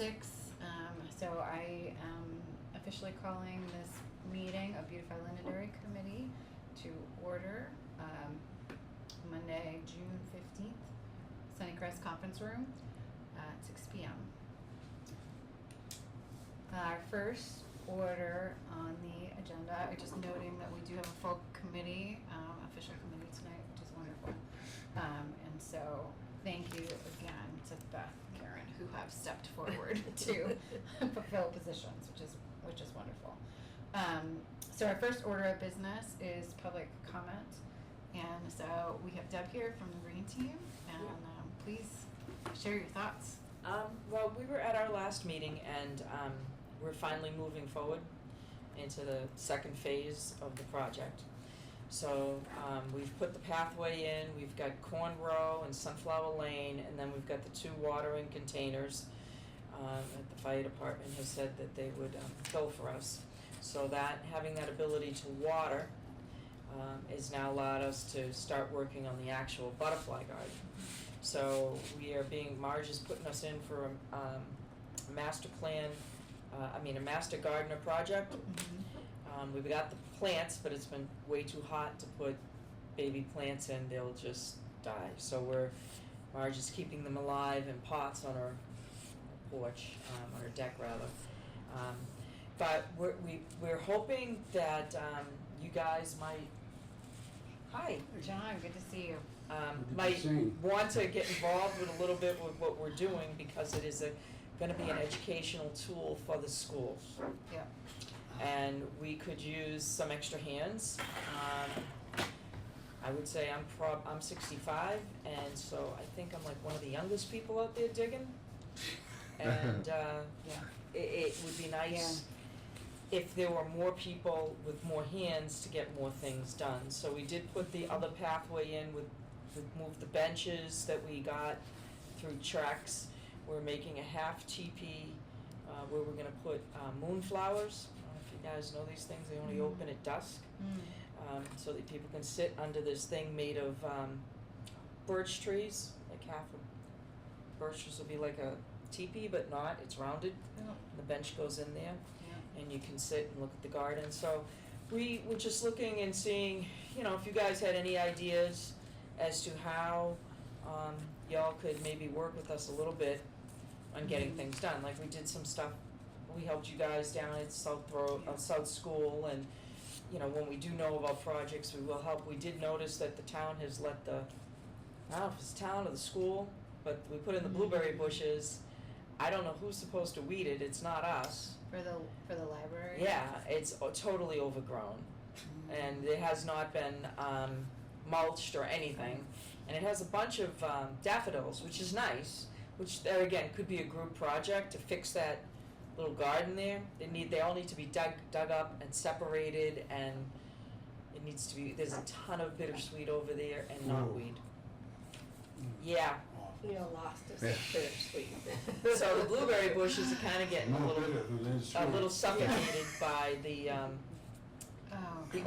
6. So I am officially calling this meeting of Beautify Londonderry Committee to order Monday, June 15th, Sunnycrest Conference Room at 6 p.m. Our first order on the agenda, just noting that we do have a full committee, official committee tonight, which is wonderful. And so thank you again to Beth and Karen who have stepped forward to fulfill positions, which is wonderful. So our first order of business is public comment. And so we have Deb here from the Green Team, and please share your thoughts. Well, we were at our last meeting, and we're finally moving forward into the second phase of the project. So we've put the pathway in, we've got Corn Row and Sunflower Lane, and then we've got the 2 watering containers that the fire department has said that they would fill for us. So that, having that ability to water has now allowed us to start working on the actual butterfly garden. So we are Marge is putting us in for a master plan, a master gardener project. We've got the plants, but it's been way too hot to put baby plants in. They'll just die. So Marge is keeping them alive in pots on her porch, on her deck rather. But we're hoping that you guys might, hi. John, good to see you. Might want to get involved with a little bit with what we're doing, because it is going to be an educational tool for the schools. Yeah. And we could use some extra hands. I would say I'm 65, and so I think I'm like one of the youngest people out there digging. And it would be nice if there were more people with more hands to get more things done. So we did put the other pathway in with move the benches that we got through Trex. We're making a half teepee where we're going to put moonflowers. I don't know if you guys know these things. They only open at dusk, so that people can sit under this thing made of birch trees. Like half of birches will be like a teepee, but not. It's rounded. Oh. The bench goes in there, Yeah. and you can sit and look at the garden. So we were just looking and seeing, if you guys had any ideas as to how y'all could maybe work with us a little bit on getting things done. Like we did some stuff, we helped you guys down at South School, and when we do know about projects, we will help. We did notice that the town has let I don't know if it's the town or the school, but we put in the blueberry bushes. I don't know who's supposed to weed it. It's not us. For the library? Yeah, it's totally overgrown, and it has not been mulched or anything. And it has a bunch of daffodils, which is nice, which there again could be a group project to fix that little garden there. They all need to be dug up and separated, and it needs to be, there's a ton of bittersweet over there and knotweed. Yeah. Lost us bittersweet. So the blueberry bushes are kind of getting a little suffocated by the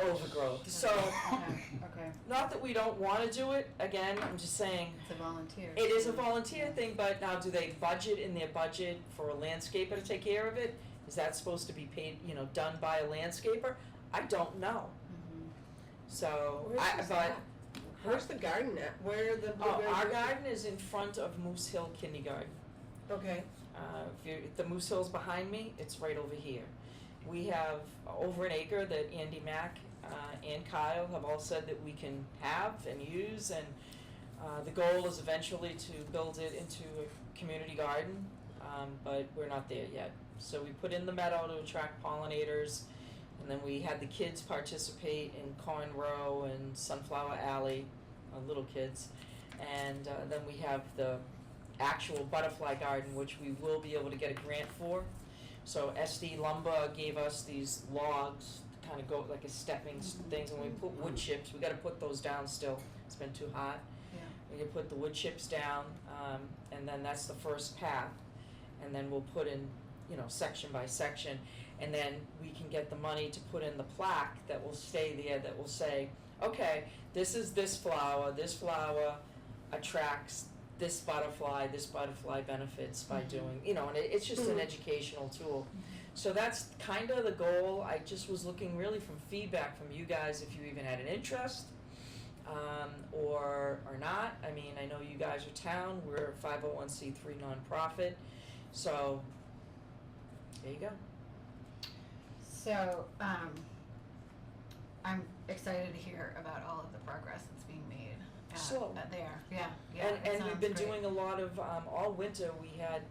overgrowth. So, Okay. not that we don't want to do it. Again, I'm just saying It's a volunteer. it is a volunteer thing. But now, do they budget in their budget for a landscaper to take care of it? Is that supposed to be paid? Done by a landscaper? I don't know. So, Where's the garden at? Where are the blueberries? our garden is in front of Moose Hill Kindergarten. Okay. If the Moose Hill's behind me, it's right over here. We have over an acre that Andy Mack and Kyle have all said that we can have and use, and the goal is eventually to build it into a community garden, but we're not there yet. So we put in the meadow to attract pollinators, and then we had the kids participate in Corn Row and Sunflower Alley, little kids, and then we have the actual butterfly garden, which we will be able to get a grant for. So SD Lumber gave us these logs to kind of go like a stepping things, and we put wood chips. We got to put those down still. It's been too hot. Yeah. We can put the wood chips down, and then that's the first path, and then we'll put in, section by section, and then we can get the money to put in the plaque that will stay there that will say, okay, this is this flower attracts this butterfly benefits by Mhm. doing, and it's just an educational tool. So that's kind of the goal. I just was looking really from feedback from you guys, if you even had an interest, or not. I mean, I know you guys are town, we're a 501c3 nonprofit, so there you go. So, I'm excited to hear about all of the progress that's being made So- there. Yeah, yeah. And it we've sounds been great. doing a lot of, all winter, we had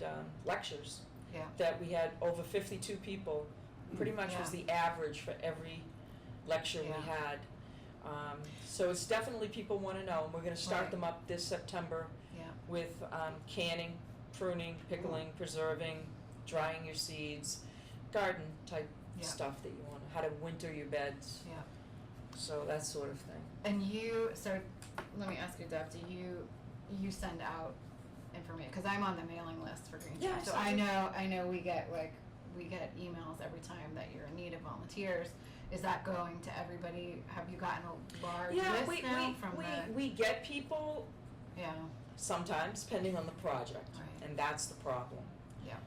lectures. Yeah. That we had over 52 people, pretty much was Yeah. the average for every lecture we Yeah. had. So it's definitely people wanna know, and we're gonna start Right. them up this September Yeah. with canning, pruning, pickling, preserving, drying your seeds, garden type Yeah. stuff that you want, how to winter your beds, Yeah. so that sort of thing. And so let me ask you, Deb, do you send out information? Because I'm on the mailing list for Green Yeah, Team, so I I send know we get emails every time that you're in need of volunteers. Is that going to everybody? Have you gotten a large Yeah, list now from the? we get people Yeah, sometimes, depending on the project, Right. and that's the problem. yeah,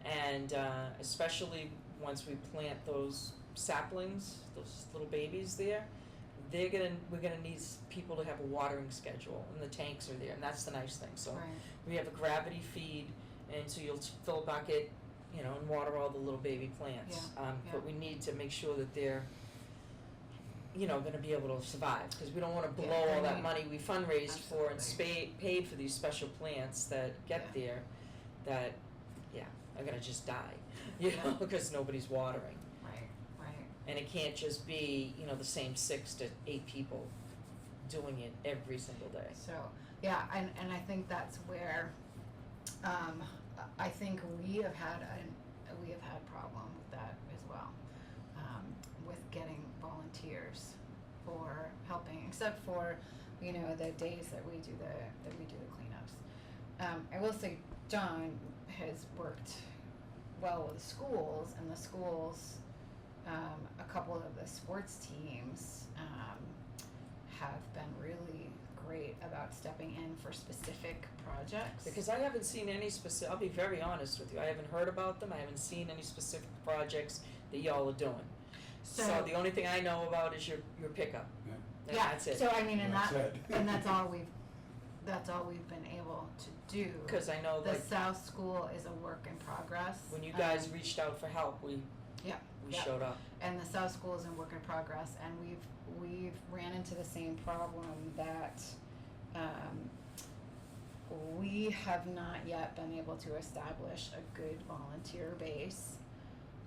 And especially once we plant those saplings, those little babies there, we're gonna need people to have a watering schedule, and the tanks are there, and that's the nice thing. So right, we have a gravity feed, and so you'll fill a bucket, and water all the little baby plants. Yeah, But we need to make sure that they're, gonna be able to survive, because we don't wanna blow Yeah, all that right. money we fundraised for and Absolutely. paid for these special plants that get Yeah. there, that, are gonna just die, Yeah. because nobody's watering. right, right. And it can't just be, the same 6 to 8 people doing it every single day. So, yeah, and I think that's where, I think we have had problem with that as well, with getting volunteers for helping, except for, the days that we do the cleanups. I will say John has worked well with the schools, and the schools, a couple of the sports teams, have been really great about stepping in for specific projects. Because I haven't seen any I'll be very honest with you, I haven't heard about them, I haven't seen any specific projects that y'all are doing. So the only thing I know about is your pickup, and Yeah, that's it. so I mean, and That's that, it. and that's all we've been able to do. Because I know, The like, South School is a work in progress. when you guys reached out for help, we Yeah, yeah. showed up. And the South School is in work in progress, and we've ran into the same problem that, we have not yet been able to establish a good volunteer base.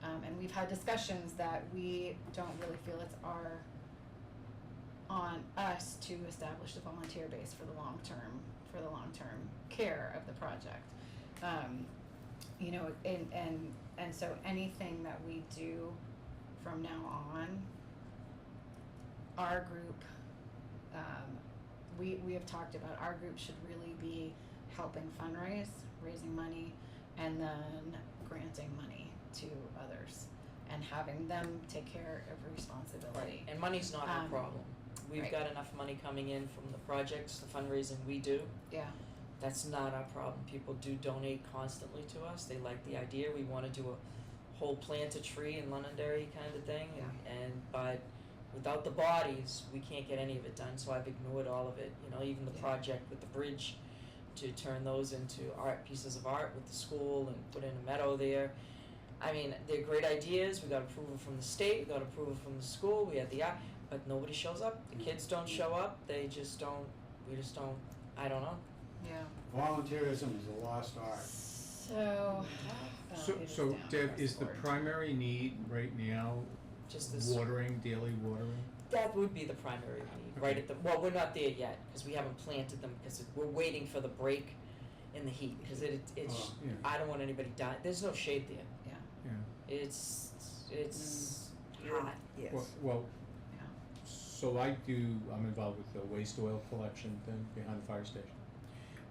And we've had discussions that we don't really feel it's on us to establish the volunteer base for the long term care of the project. And so anything that we do from now on, our group, we have talked about, our group should really be helping fundraise, raising money, and then granting money to others, and having them take care of responsibility. And money's not our Um, problem. We've right. got enough money coming in from the projects, the fundraising we do. Yeah, That's not our problem. People do donate constantly to us. They like the idea. We wanna do a whole plant a tree in Londonderry kind of thing, but without the bodies, we can't get any of it done, so I've ignored all of it, even the Yeah. project with the bridge, to turn those into pieces of art with the school and put in a meadow there. I mean, they're great ideas. We got approval from the state, we got approval from the school, we had the art, but nobody shows up. The kids don't show up, we just don't, I don't know. yeah. Volunteerism is a lost art. So, So Deb, is the primary need right now Just this, daily watering? that would be the primary need, right at the, well, we're not there yet, cause we haven't planted them, cause we're waiting for the break in the heat, cause it's, Yeah. I don't want anybody dying, there's no shade there. Yeah. It's hot. Yes. Well, Yeah. so I'm involved with the waste oil collection thing behind the fire station.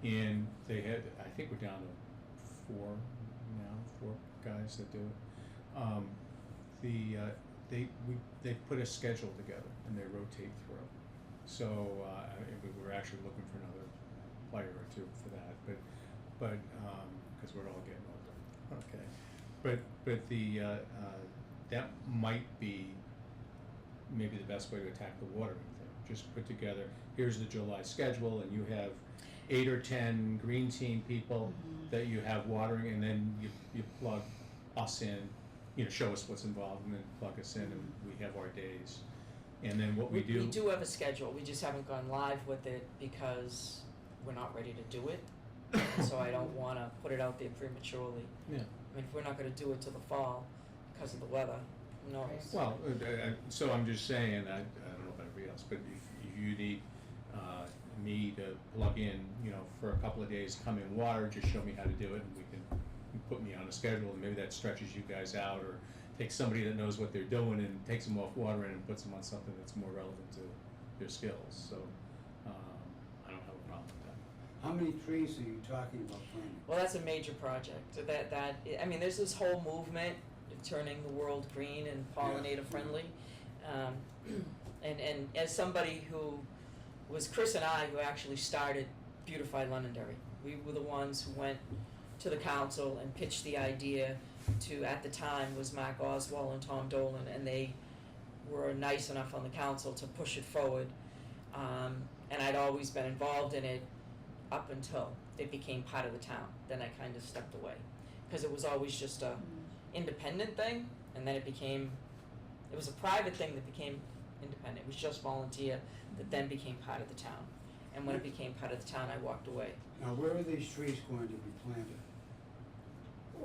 And they had, I think we're down to 4 guys that do it. They put a schedule together and they rotate through. So we were actually looking for another player or two for that, but, cause we're all getting older, okay. But that might be maybe the best way to attack the watering thing. Just put together, here's the July schedule, and you have 8 or 10 green team people that you have watering, and then you plug us in, show us what's involved, and then plug us in, and we have our days. And then what we do. We do have a schedule, we just haven't gone live with it because we're not ready to do it. So I don't wanna put it out there prematurely. Yeah. I mean, if we're not gonna do it till the fall because of the weather, who knows? Well, so I'm just saying, I don't know about everybody else, but if you need me to plug in, for a couple of days, come in water, just show me how to do it, and you put me on a schedule, and maybe that stretches you guys out, or take somebody that knows what they're doing and takes them off watering and puts them on something that's more relevant to their skills. So I don't have a problem with that. How many trees are you talking about planting? Well, that's a major project, so I mean, there's this whole movement of turning the world green and pollinator friendly. And as somebody who was Chris and I who actually started Beautify Londonderry. We were the ones who went to the council and pitched the idea to, at the time, was Mark Oswald and Tom Dolan, and they were nice enough on the council to push it forward. And I'd always been involved in it up until it became part of the town. Then I kind of stepped away, because it was always just a independent thing, and then it was a private thing that became independent. It was just volunteer that then became part of the town. And when it became part of the town, I walked away. Now, where are these trees going to be planted?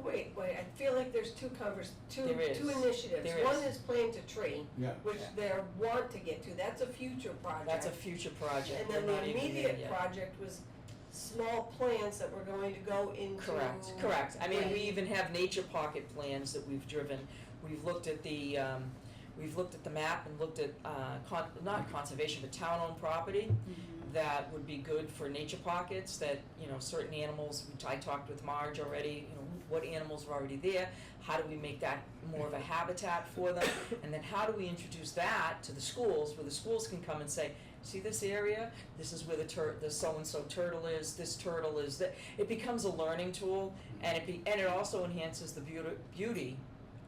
Wait, I feel like there's two There is. initiatives. There One is. is plant a tree, Yeah. which they want to get to, that's a future project. That's a future project. And then We're the not even there immediate yet. project was small plants that were going to go into. Correct. I mean, we Right. even have nature pocket plans that we've driven. We've looked at the map and looked at, not conservation, but town-owned property that would be good for nature pockets, that, certain animals, which I talked with Marge already, what animals are already there, how do we make that more of a habitat for them, and then how do we introduce that to the schools, where the schools can come and say, see this area, this is where the so-and-so turtle is, this turtle is, that. It becomes a learning tool, and it also enhances the beauty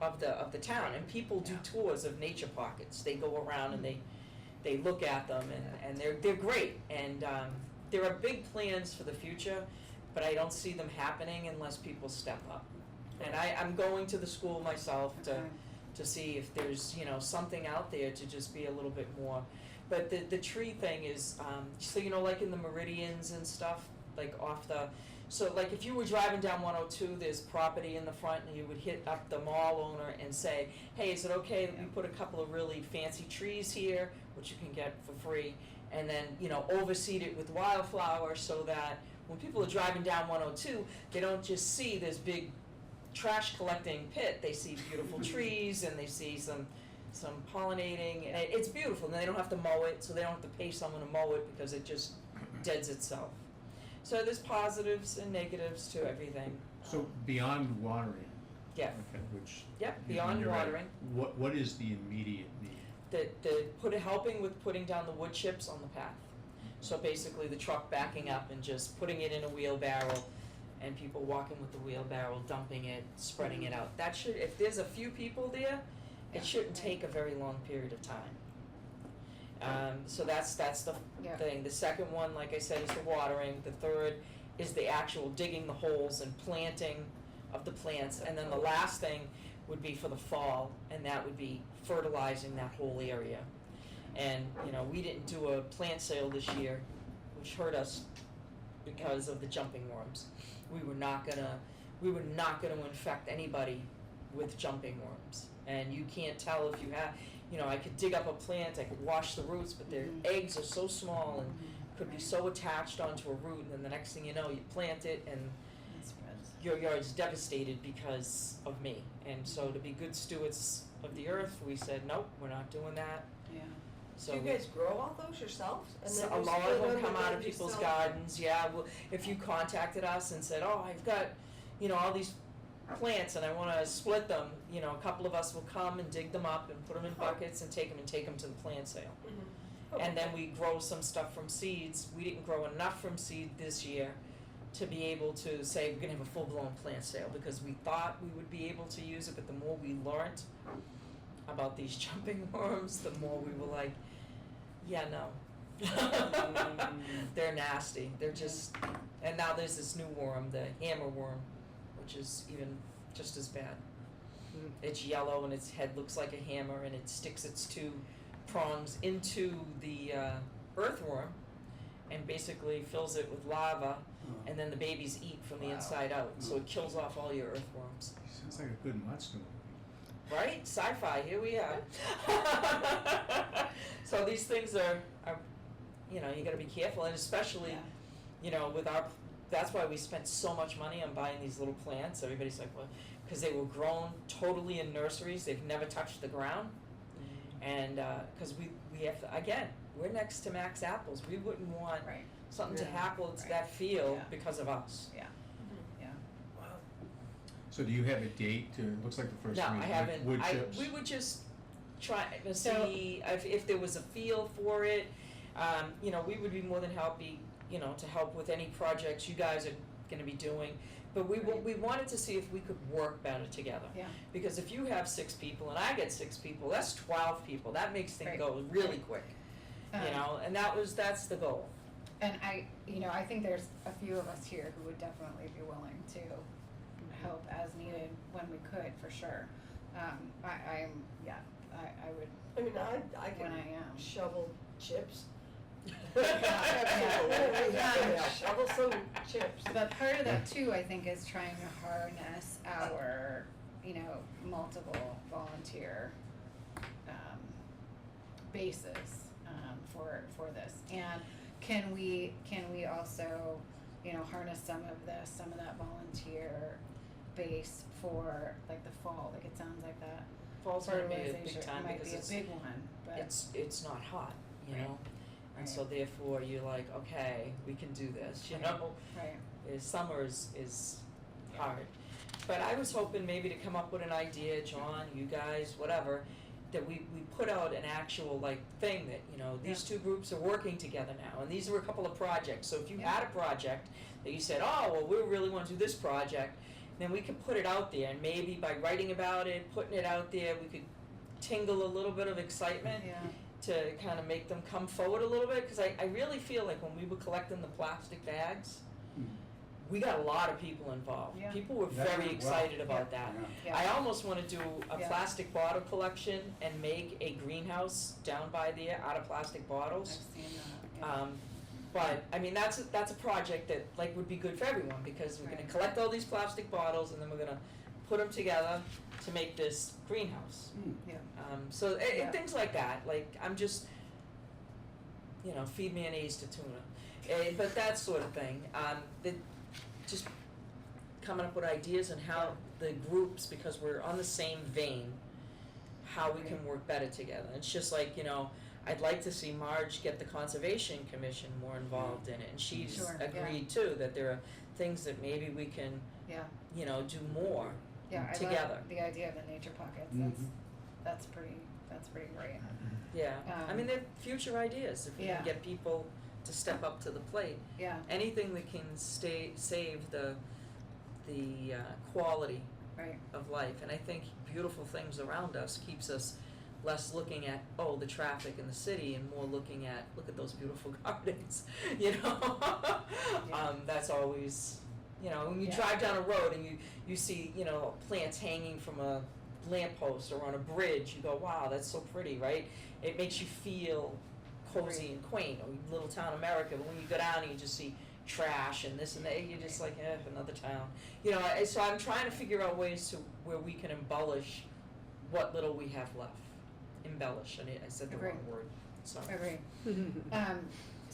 of the town, and people do tours of nature pockets. They go around and they look at them, and they're great, and there are big plans for the future, but I don't see them happening unless people step up. And I'm going to the school myself to see if there's, something out there to just be a little bit more. But the tree thing is, so like in the meridians and stuff, like so like if you were driving down 102, there's property in the front, and you would hit up the mall owner and say, hey, is it okay that we put a couple of really fancy trees here, which you can get for free, and then, overseed it with wildflowers, so that when people are driving down 102, they don't just see this big trash collecting pit, they see beautiful trees, and they see some pollinating, and it's beautiful, and they don't have to mow it, so they don't have to pay someone to mow it, because it just deads itself. So there's positives and negatives to everything. So beyond watering, Yeah, okay, which. beyond you're right. watering, What is the immediate need? helping with putting down the wood chips on the path. So basically the truck backing up and just putting it in a wheelbarrow, and people walking with the wheelbarrow, dumping it, spreading it out. That should, if there's a few people there, it shouldn't take a very long period of time. So that's the thing. The second one, like I said, is the watering. The third is the actual digging the holes and planting of the plants. And then the last thing would be for the fall, and that would be fertilizing that whole area. And, we didn't do a plant sale this year, which hurt us because of the jumping worms. We were not gonna infect anybody with jumping worms. And you can't tell if you have, I could dig up a plant, I could wash the roots, but their eggs are so small and could be so attached onto a root, and then the next thing you know, you plant it and your yard's devastated because of me. And so to be good stewards of the earth, we said, nope, we're not doing that. Yeah. So Do you guys grow all those yourselves? And then a you lot split of them and come out then of you people's sell gardens, well, if you contacted us and said, oh, I've got, all these plants and I wanna split them, a couple of us will come and dig them up and put them in buckets and take them to the plant sale. Mhm. and then we grow some stuff from seeds. We didn't grow enough from seed this year to be able to say we're gonna have a full-blown plant sale, because we thought we would be able to use it, but the more we learned about these jumping worms, the more we were like, yeah, no. They're nasty, they're just, and now there's this new worm, the hammer worm, which is even just as bad. It's yellow and its head looks like a hammer, and it sticks its two prongs into the earthworm and basically fills it with lava, and then the babies eat from the Wow. inside out, so it kills off all your earthworms. Sounds like a good monster movie. Right? Sci-fi, here we are. So these things are, you know, you gotta be careful, and especially, Yeah. you know, with our, that's why we spent so much money on buying these little plants. Everybody's like, well, because they were grown totally in nurseries, they've never touched the ground. And, cause we have to, again, we're next to Max Apples, we wouldn't want Right. something to Yeah. happen to Right. that field Yeah. because of us. Yeah. So do you have a date to, it looks like the first No, one I is haven't, wood chips? we would just try to So- see if there was a feel for it. You know, we would be more than happy, you know, to help with any projects you guys are gonna be doing. But Right. we wanted to see if we could work better together. Yeah. Because if you have 6 people and I get 6 people, that's 12 people, that makes things Right. go really quick, you Um, know, and that's the goal. And I think there's a few of us here who would definitely be willing to help as needed when we could, for sure. I would, I mean, I when can I am. shovel chips. Yeah. Yeah, shovel some chips. But part of that too, I think, is trying to harness our, multiple volunteer, bases, for this. And can we also, harness some of that volunteer base for like the fall, like it sounds like that Fall's gonna be a big fertilization time might because be a it's, big one, but. it's not hot, you Right. know? And Right. so therefore you're like, okay, we can do this, you Right. know? Right, Summer is hard. But I was hoping maybe to come up with an idea, John, you guys, whatever, that we put out an actual like thing that, these two groups are working together now, and these were a couple of projects. So if you Yeah. had a project that you said, oh, well, we really wanna do this project, then we could put it out there, and maybe by writing about it, putting it out there, we could tingle a little bit of excitement yeah, to kind of make them come forward a little bit, because I really feel like when we were collecting the plastic bags, we got a lot of people involved. Yeah. People were That very went well. excited about that. yeah. I almost want to do a Yeah. plastic bottle collection and make a greenhouse down by there out of plastic I've bottles. seen that, yeah. But I mean, that's a project that like would be good for everyone, because we're gonna Right. collect all these plastic bottles and then we're gonna put them together to make this greenhouse. Yeah. So Yeah. things like that, like I'm just, feed mayonnaise to tuna, but that sort of thing. Just coming up with ideas and how the groups, because we're on the same vein, how we can work better together. It's just like, I'd like to see Marge get the Conservation Commission more involved in it, and she's Sure, yeah. agreed too, that there are things that maybe we can, Yeah, do more yeah, I together. love the idea of the nature pockets, that's pretty great. Yeah, I mean, they're future ideas, if we Yeah. can get people to step up to the plate. Yeah, Anything that can save the quality right, of life, and I think beautiful things around us keeps us less looking at, the traffic in the city, and more looking at, look at those beautiful gardens, Yeah. That's always, when you Yeah. drive down a road and you see, plants hanging from a lamppost or on a bridge, you go, wow, that's so pretty, right? It makes you feel cozy and quaint, or little town America, but when you go down and you just see trash and this and that, you're just like, another town. So I'm trying to figure out ways to where we can embellish what little we have left. Embellish, and I said the Agree. wrong word, so. agree.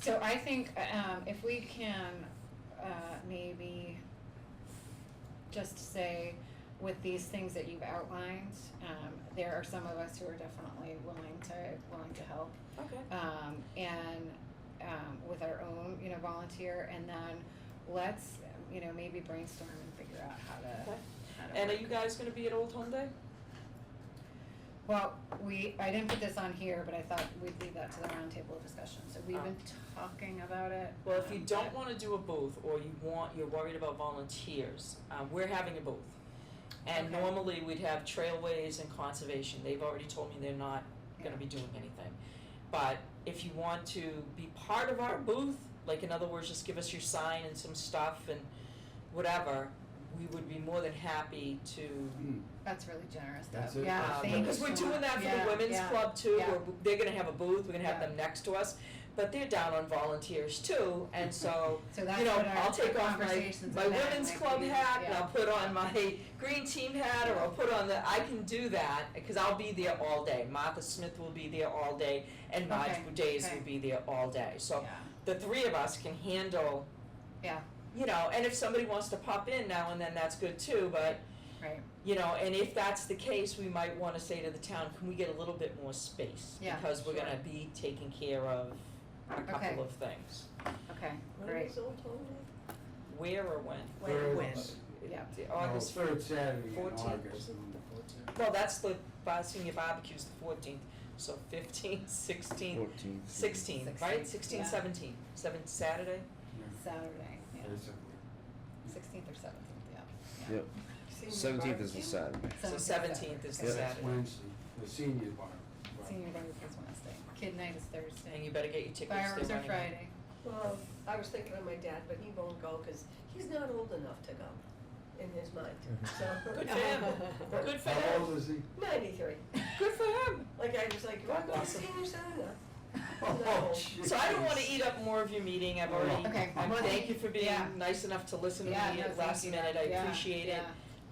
So I think, if we can, maybe just say, with these things that you've outlined, there are some of us who are definitely willing to help. Okay. And with our own, volunteer, and then let's, maybe brainstorm and figure out how to. Okay. how to And are work. you guys gonna be at Old Home Day? Well, I didn't put this on here, but I thought we'd leave that to the roundtable discussion, so we've been talking about it. Well, if you don't but- wanna do a booth, or you're worried about volunteers, we're having a booth. And Okay. normally we'd have Trailways and Conservation, they've already told me they're not gonna Yeah. be doing anything. But if you want to be part of our booth, like in other words, just give us your sign and some stuff and whatever, we would be more than happy to That's really generous, Deb. That's it. Yeah, thank you because we're so doing that much. for the Yeah, women's yeah, club too, yeah. where they're gonna have a booth, we're gonna have Yeah. them next to us, but they're down on volunteers too, and so, So that's you know, what our I'll take off conversations my have been, women's like, club we- hat, and yeah. I'll put on my green team hat, or I'll put on I can do that, because I'll be there all day, Martha Smith will be there all day, and Marge Okay, Boudet okay. will be there all day, so Yeah, the three of us can handle, yeah, you know, and if somebody wants to pop in now and then, that's good too, but right, you know, and if that's the case, we might wanna say to the town, can we get a little bit more space? Yeah, Because we're sure. gonna be taking care of a Okay. couple of things. okay, When great. is Old Holiday? Where or when? When? Yeah. August Third Saturday in 14th, August. is it the 14th? Well, that's the senior barbecue's the 14th, so 15th, 16th, 14th. 16th, right? 16th, yeah. 17th, Saturday? Saturday, yeah, Basically. 16th or 17th, yeah. Yep. Senior 17th is the barbecue? Saturday. So 17th is the Yeah. That's Saturday. Wednesday, the senior bar. Senior day is Wednesday, kid night is And Thursday, you better get your tickets, fireworks they're are running. Friday. Well, I was thinking of my dad, but he won't go because he's not old enough to go, in his mind, so. Good for him, good for How him, old is he? 93. good for him. Like, I was like, you want to go to Awesome. senior center? Oh, No. So I don't wanna jeez. eat up more of your meeting, I've already, Okay. thank you for being Yeah. nice enough to listen to me Yeah, no, at thank last you. minute, I Yeah, appreciate it.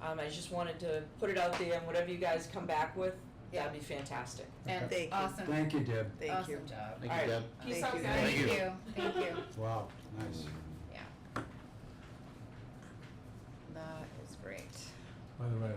yeah. I just wanted to put it out there, and whatever you guys come back with, Yeah. that'd be fantastic. And Thank you. awesome, Thank you, Deb. Thank you. awesome job. Thank Alright. you, Deb. Peace Thank out, you. guys. Thank Thank you. you, thank you, Wow, nice. yeah. That is great. By the way,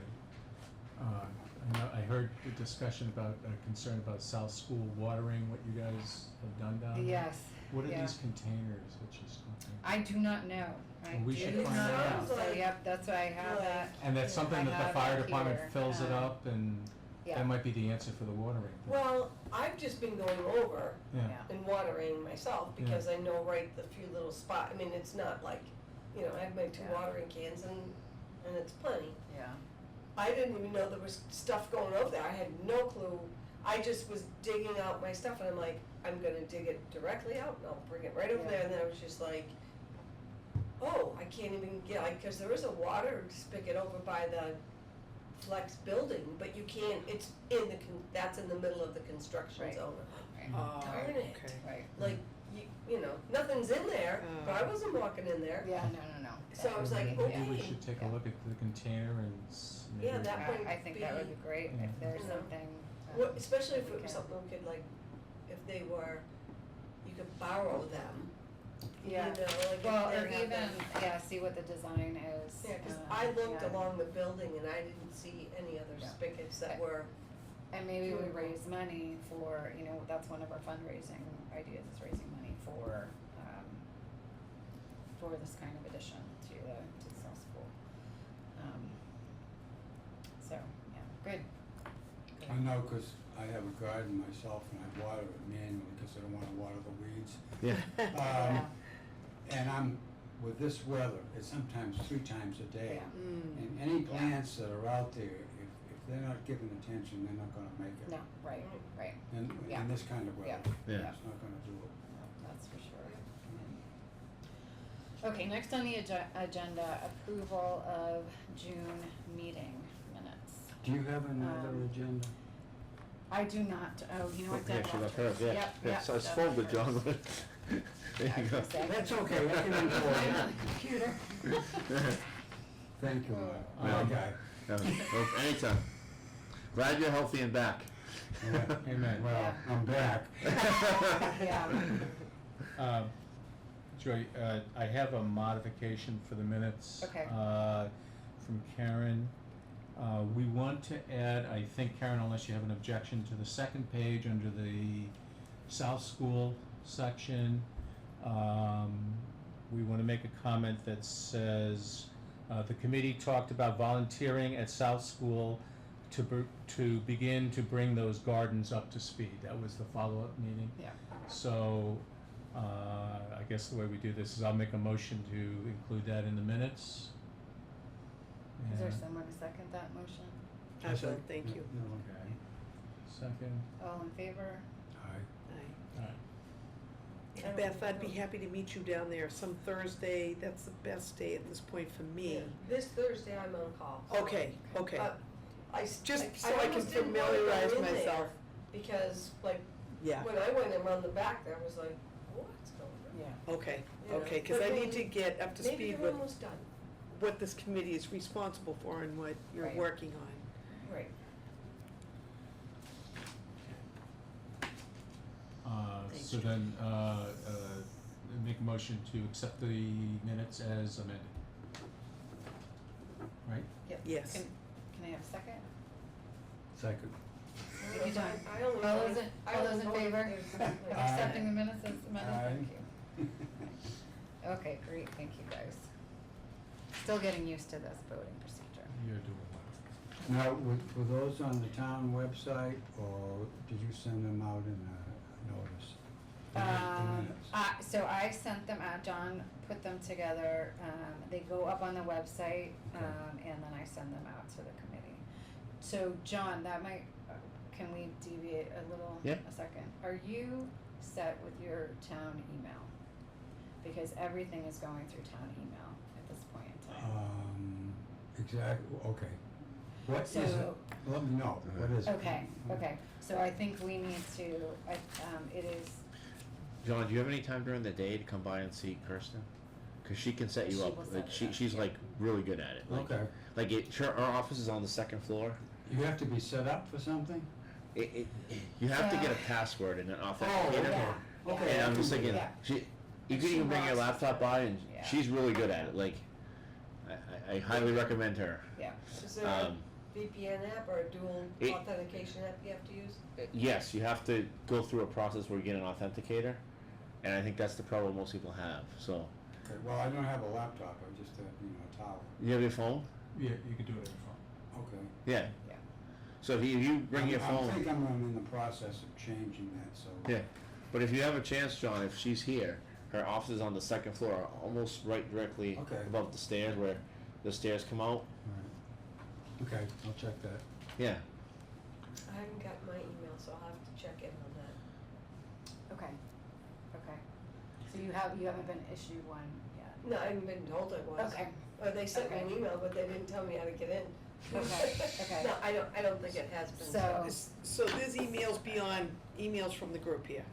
I heard the discussion about, concern about South School watering, what you guys have done down there. Yes, What are yeah. these containers, which is something? I do not know, I Well, we do should not find know, out. so Like- yep, that's why I have like- that, And that's something I that the have fire that department here, fills it up, and yeah, that might be the answer for the watering. thing. Well, I've just been going over Yeah, yeah, and watering myself Yeah. because I know right the few little spot, I mean, it's not like, you know, I have my 2 Yeah. watering cans and it's plenty. yeah, I didn't even know there was stuff going over there, I had no clue. I just was digging out my stuff and I'm like, I'm gonna dig it directly out and I'll bring it right over Yeah. there, and then I was just like, oh, I can't even get, like, cause there is a water spigot over by the Flex building, but you can't, it's in the, that's in the middle of the construction Right. zone. right, Oh, Darn it. okay. right, Like, you know, nothing's in there, but I wasn't walking in there. yeah, no, So I was like, maybe okay. we should take a look at the container and maybe. Yeah, that might I think that would be great Yeah. if there's You know, something. What, especially if it Okay. was something we could like, if they were, you could borrow them. Yeah. You know, like if Well, they or have even, them. yeah, see what the design is. Yeah, cause I looked yeah. along the building and I didn't see any other Yeah. spigots that were, And maybe we Mhm. raise money for, you know, that's one of our fundraising ideas, is raising money for this kind of addition to the South School. So, yeah, good. I know, 'cause I have a garden myself and I water it manually, 'cause I don't wanna water the weeds. Yeah. Yeah. And I'm, with this weather, it's sometimes 3 times a day. Yeah. Mm. And any plants that are out there, if they're not given attention, they're not gonna make it. No, right, right, Yeah. In this kind of weather. Yeah. Yeah. It's not gonna do it. no, that's for sure. Okay, next on the agenda, approval of June meeting minutes. Do you have another agenda? I do not, oh, you know what, Yeah, Deb she left left hers, yeah. Yep, Yeah, yep, so it's Deb folded, left John. hers. There I you was go. gonna say, That's okay, I can report I'm it. on the computer. Thank you, Oh. Mark. Okay. Well, anytime. Glad you're healthy and back. Yeah, Amen. Well, Yeah. I'm back. Yeah. Joy, I have a modification for the minutes. Okay. From Karen. We want to add, I think, Karen, unless you have an objection, to the second page under the South School section. We wanna make a comment that says, the committee talked about volunteering at South School to begin to bring those gardens up to speed. That was the follow-up meeting. Yeah. So, I guess the way we do this is I'll make a motion to include that in the minutes. Is there And- someone to second that motion? I will, thank you. Okay. Second, All in favor? Aye. Aye. alright. don't Beth, I'd be know. happy to meet you down there some Thursday. That's the best day at this point for me. Yeah. This Thursday I'm on call. so, Okay, okay. Just so I can almost didn't wanna go familiarize in there myself. Because like, Yeah, when I went around the back there, I was like, what's going on? Yeah. okay, Yeah. okay, cause But I need then to get up to Maybe speed you're with almost done. what this committee is responsible for and what you're Right. working on. Right. Thank So you. then, make a motion to accept the minutes as amended. Right? Yep. Yes. Can I have a second? Second. Thank you, John. I only All voted- those in, I all only those in voted favor there's of like- accepting the minutes as amended? Aye. Thank you. Okay, great, thank you guys. Still getting used to this voting procedure. You're doing well. Now, were those on the town website, or did you send them out in a notice? The minutes. So I sent them out, John put them together, they go up on the website, Okay. and then I send them out to the committee. So, John, that might, can we deviate a little, Yeah. a second? Are you set with your town email? Because everything is going through town email at this point in time. Exactly, okay. What is it? So- Let me know, what is it? Okay, so I think we need to, it is, John, do you have any time during the day to come by and see Kirsten? Cause she can set you She up, will set like, it she, up, she's yeah. like really good at it, like, Okay. like it, sure, our office is on the second floor. You have to be set up for something? You have to get a So- password and an Oh, authenticator. yeah. Okay. And I I'm can just do thinking, Yeah. you And could she even bring your wants laptop to- by and yeah. she's really good at it, like, I highly recommend her. yeah, Is there a Um, VPN app or a dual it- authentication app you have to use? Yes, you have to go through a process where you get an authenticator, and I think that's the problem most people have, so. Okay, well, I don't have a laptop, I just have, a tower. You have your phone? Yeah, you can do it on your phone. Okay. Yeah. Yeah. So if you bring your I phone, think I'm in the process of changing that, so. yeah, but if you have a chance, John, if she's here, her office is on the second floor, almost right directly Okay. above the stairs where the stairs come out, Alright. Okay, I'll check that. yeah. I haven't got my email, so I'll have to check in on that. okay. So you haven't been issued one yet? No, I haven't been told I was. Okay, They sent me an Okay. email, but they didn't tell me how to get in. Okay. No, I don't think it has been. So- So there's emails beyond emails from the group here.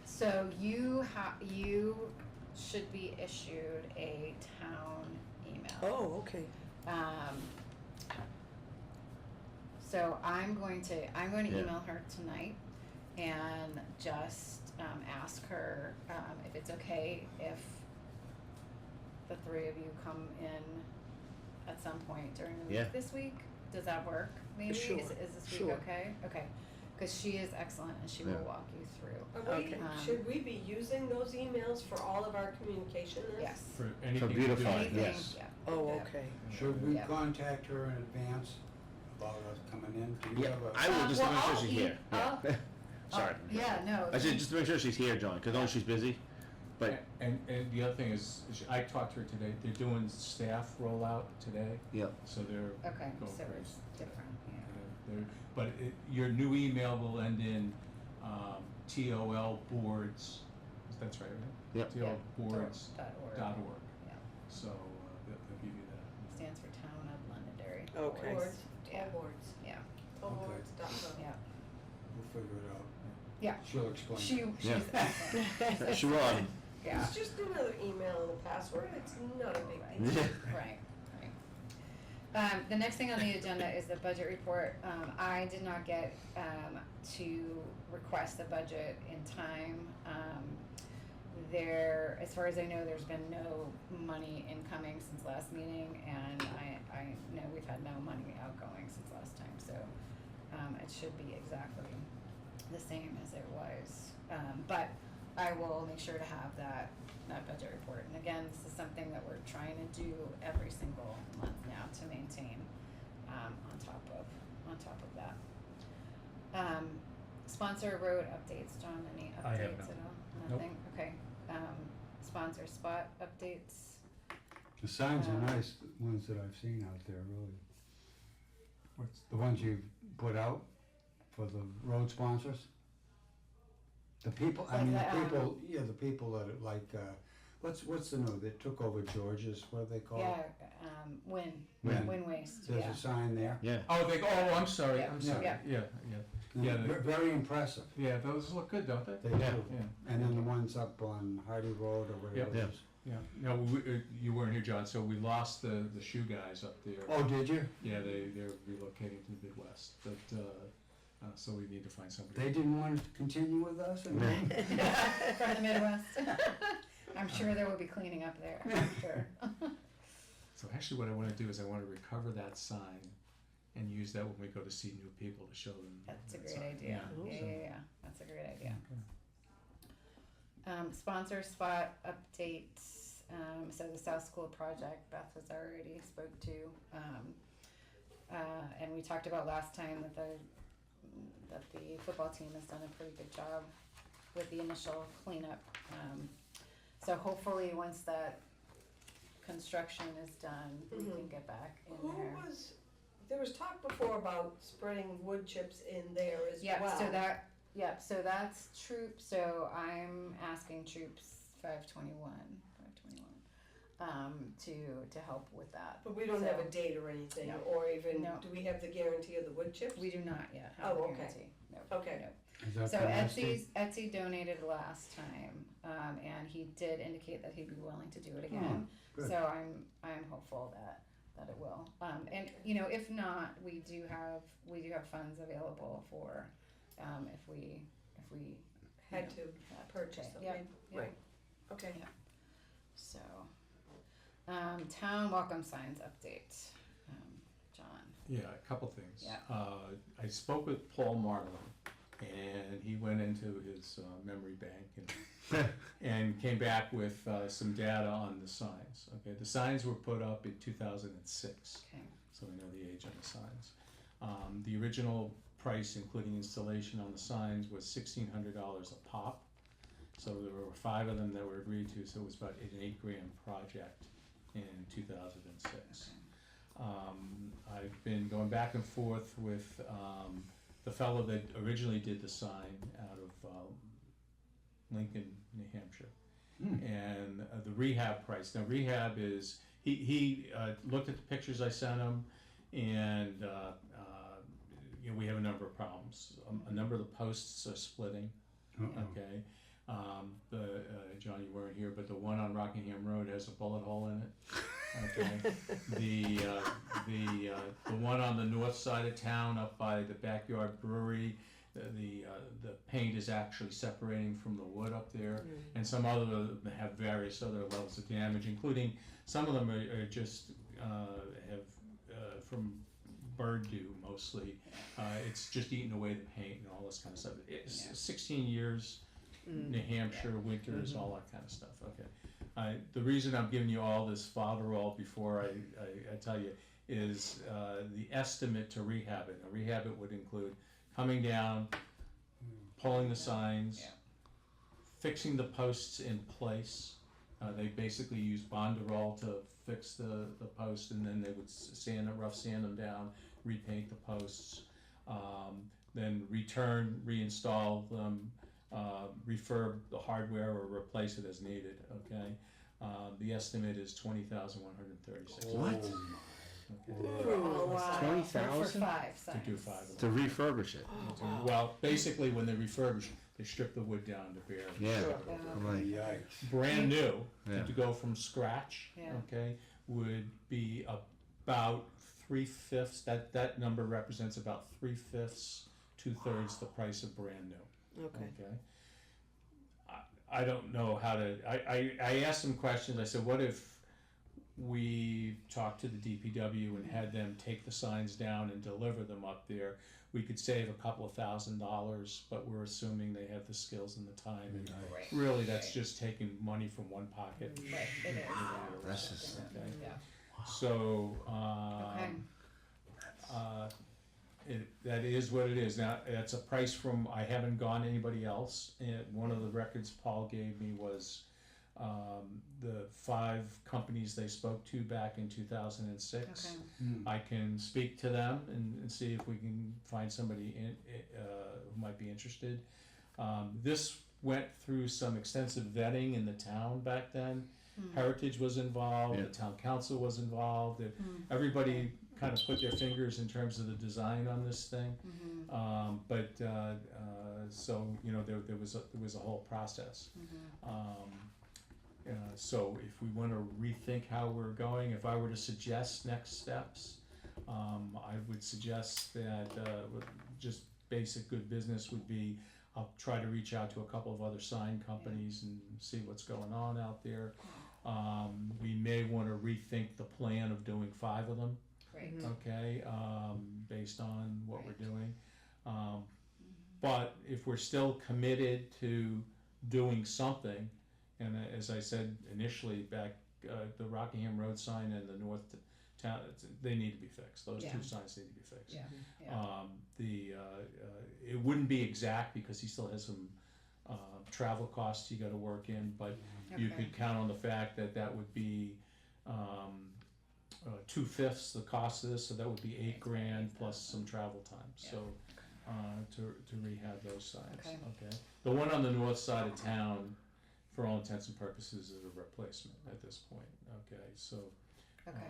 so you should be issued a town email. Oh, okay. So I'm going to Yeah. email her tonight and just, ask her, if it's okay if the three of you come in at some point during the Yeah. week this week. Does that work, maybe? Sure, Is this week sure. okay? Okay, cause she is excellent and she will Yeah. walk you through. Are we, Okay. should we be using those emails for all of our communication then? Yes. For anything to do Beautify, with- Anything, yes. yeah. Oh, Yeah. okay. Should we Yeah. contact her in advance about us coming in? Do you Yeah, have a? I will just to well, make sure I'll she's e- here, yeah. Sorry. Yeah, no. I said just to make sure she's here, John, cause I know she's busy, but, And the other thing is, I talked to her today, they're doing staff rollout today, yeah, so they're. Okay, go so crazy. it's different, yeah. But your new email will end in, TOL boards, that's right, right? Yep. TOL boards .org. .org, Yeah, so, they'll give you that. stands for Town of Londonderry. Okay. Boards, Yeah. boards, Yeah, boards.com. yeah, We'll figure it out. yeah. She'll explain. She's Yeah. excellent. she will, Yeah, It's just another email and a password, it's not a big Right. deal. right. The next thing on the agenda is the budget report. I did not get, to request the budget in time. As far as I know, there's been no money incoming since last meeting, and I know we've had no money outgoing since last time, so, it should be exactly the same as it was. But I will make sure to have that budget report. And again, this is something that we're trying to do every single month now to maintain, on top of that. Sponsor road updates, John, any I have updates none. at all? Nope. Nothing? Okay. Sponsor spot updates. The signs are Uh, nice, the ones that I've seen out there, really. What's The ones you've put out for the road sponsors. The people, I Like mean, the, the people, yeah, the people that are like, what's the new, that took over George's, what do they call Yeah, it? Win Win. Waste, There's yeah. a sign there. Yeah. Oh, I'm sorry, Yeah. I'm sorry, Yeah. yeah. Yeah, the- Very impressive, Yeah, those look good, don't they? they do. Yeah. Yeah. And then the ones up on Hardy Road or whatever Yep. it is. Yeah, no, you weren't here, John, so we lost the shoe guys up there. Oh, did you? Yeah, they're relocating to the Midwest, but, so we need to find somebody. They didn't want to continue with us? and Yeah. then- From the Midwest. I'm sure there will be cleaning up there, I'm sure. So actually what I wanna do is I wanna recover that sign and use that when we go to see new people to show them. That's a that great sign. idea. Yeah, so- Yeah, that's a great idea. Okay. Sponsor spot updates, so the South School project, Beth has already spoke to. And we talked about last time that the football team has done a pretty good job with the initial cleanup. So hopefully, once that construction is done, we can get back in there. There was talk before about spreading wood chips in there as well. So that's Troop, so I'm asking Troops 521, to help with that. But we don't have a So- date or anything, No. or even, No. do we have the guarantee of the wood chips? We do not yet have the Oh, okay. guarantee, no, Okay. no. Is that So from Esty? Etsy donated last time, and he did indicate that he'd be willing to do it again. good. So I'm hopeful that it will. And if not, we do have funds available for, if we Had to purchase okay, them, yeah, maybe. yeah. Right. Okay. Yeah. So, town welcome signs update, John. Yeah, a couple things. Yeah. I spoke with Paul Marlin, and he went into his memory bank and came back with some data on the signs. Okay, the signs were put up in 2006, Okay. so we know the age on the signs. The original price, including installation on the signs, was $1,600 a pop. So there were 5 of them that were agreed to, so it was about an $8,000 project in 2006. I've been going back and forth with the fellow that originally did the sign out of Lincoln, New Hampshire. And the rehab price, now rehab is, he looked at the pictures I sent him, and we have a number of problems. A number of the posts are splitting, okay? John, you weren't here, but the one on Rockingham Road has a bullet hole in it. Okay, the one on the north side of town, up by the Backyard Brewery, the paint is actually separating from the wood up there, and some other have various other levels of damage, including some of them are just have from bird dew mostly. It's just eating away the paint and all this kind of stuff. It's 16 years. New Hampshire winters, all that kind of stuff. Okay, the reason I'm giving you all this folderol before I tell you is the estimate to rehab it. Now, rehab it would include coming down, pulling the signs, fixing the posts in place. They basically use Bondurol to fix the post, and then they would rough sand them down, repaint the posts, then reinstall them. Refurb the hardware or replace it as needed, okay? The estimate is $20,136. What? Okay. Oh, wow. 20,000? For 5 To signs. do 5 of To them. refurbish it. Well, basically, when they refurbish, they strip the wood down to bare. Yeah. Sure. I'm like, Yikes. Brand new, Yeah. to go from scratch, Yeah. okay, would be about 3/5. That number represents about 3/5, 2/3 the price of brand new. Okay. Okay. I don't know how to, I asked some questions. I said, what if we talked to the DPW and had them take the signs down and deliver them up there? We could save a couple of $1,000s, but we're assuming they have the skills and the time. And Right. really, that's just taking money from one pocket. Right, it is. That's just- Okay. Yeah. So, Okay. that is what it is. Now, that's a price from, I haven't gone to anybody else, and one of the records Paul gave me was the 5 companies they spoke to back in 2006. Okay. I can speak to them and see if we can find somebody who might be interested. This went through some extensive vetting in the town back then. Heritage was involved, Yeah. the town council was involved, everybody kind of put their fingers in terms of the design on this thing. So, you know, there was a whole process. So if we wanna rethink how we're going, if I were to suggest next steps, I would suggest that, just basic good business would be, I'll try to reach out to a couple of other sign companies and see what's going on out there. We may wanna rethink the plan of doing 5 of them, Great. okay, based on what we're Right. doing. But if we're still committed to doing something, and as I said initially back, the Rockingham Road sign and the North Town, they need to be fixed. Those Yeah. 2 signs need to be fixed. Yeah, yeah. It wouldn't be exact because he still has some travel costs you gotta work in, but you Okay. could count on the fact that that would be 2/5 the cost of this, so that would be $8 grand plus some travel time, Yeah. so to rehab those signs, Okay. okay? The one on the north side of town, for all intents and purposes, is a replacement at this point, okay, so. Okay.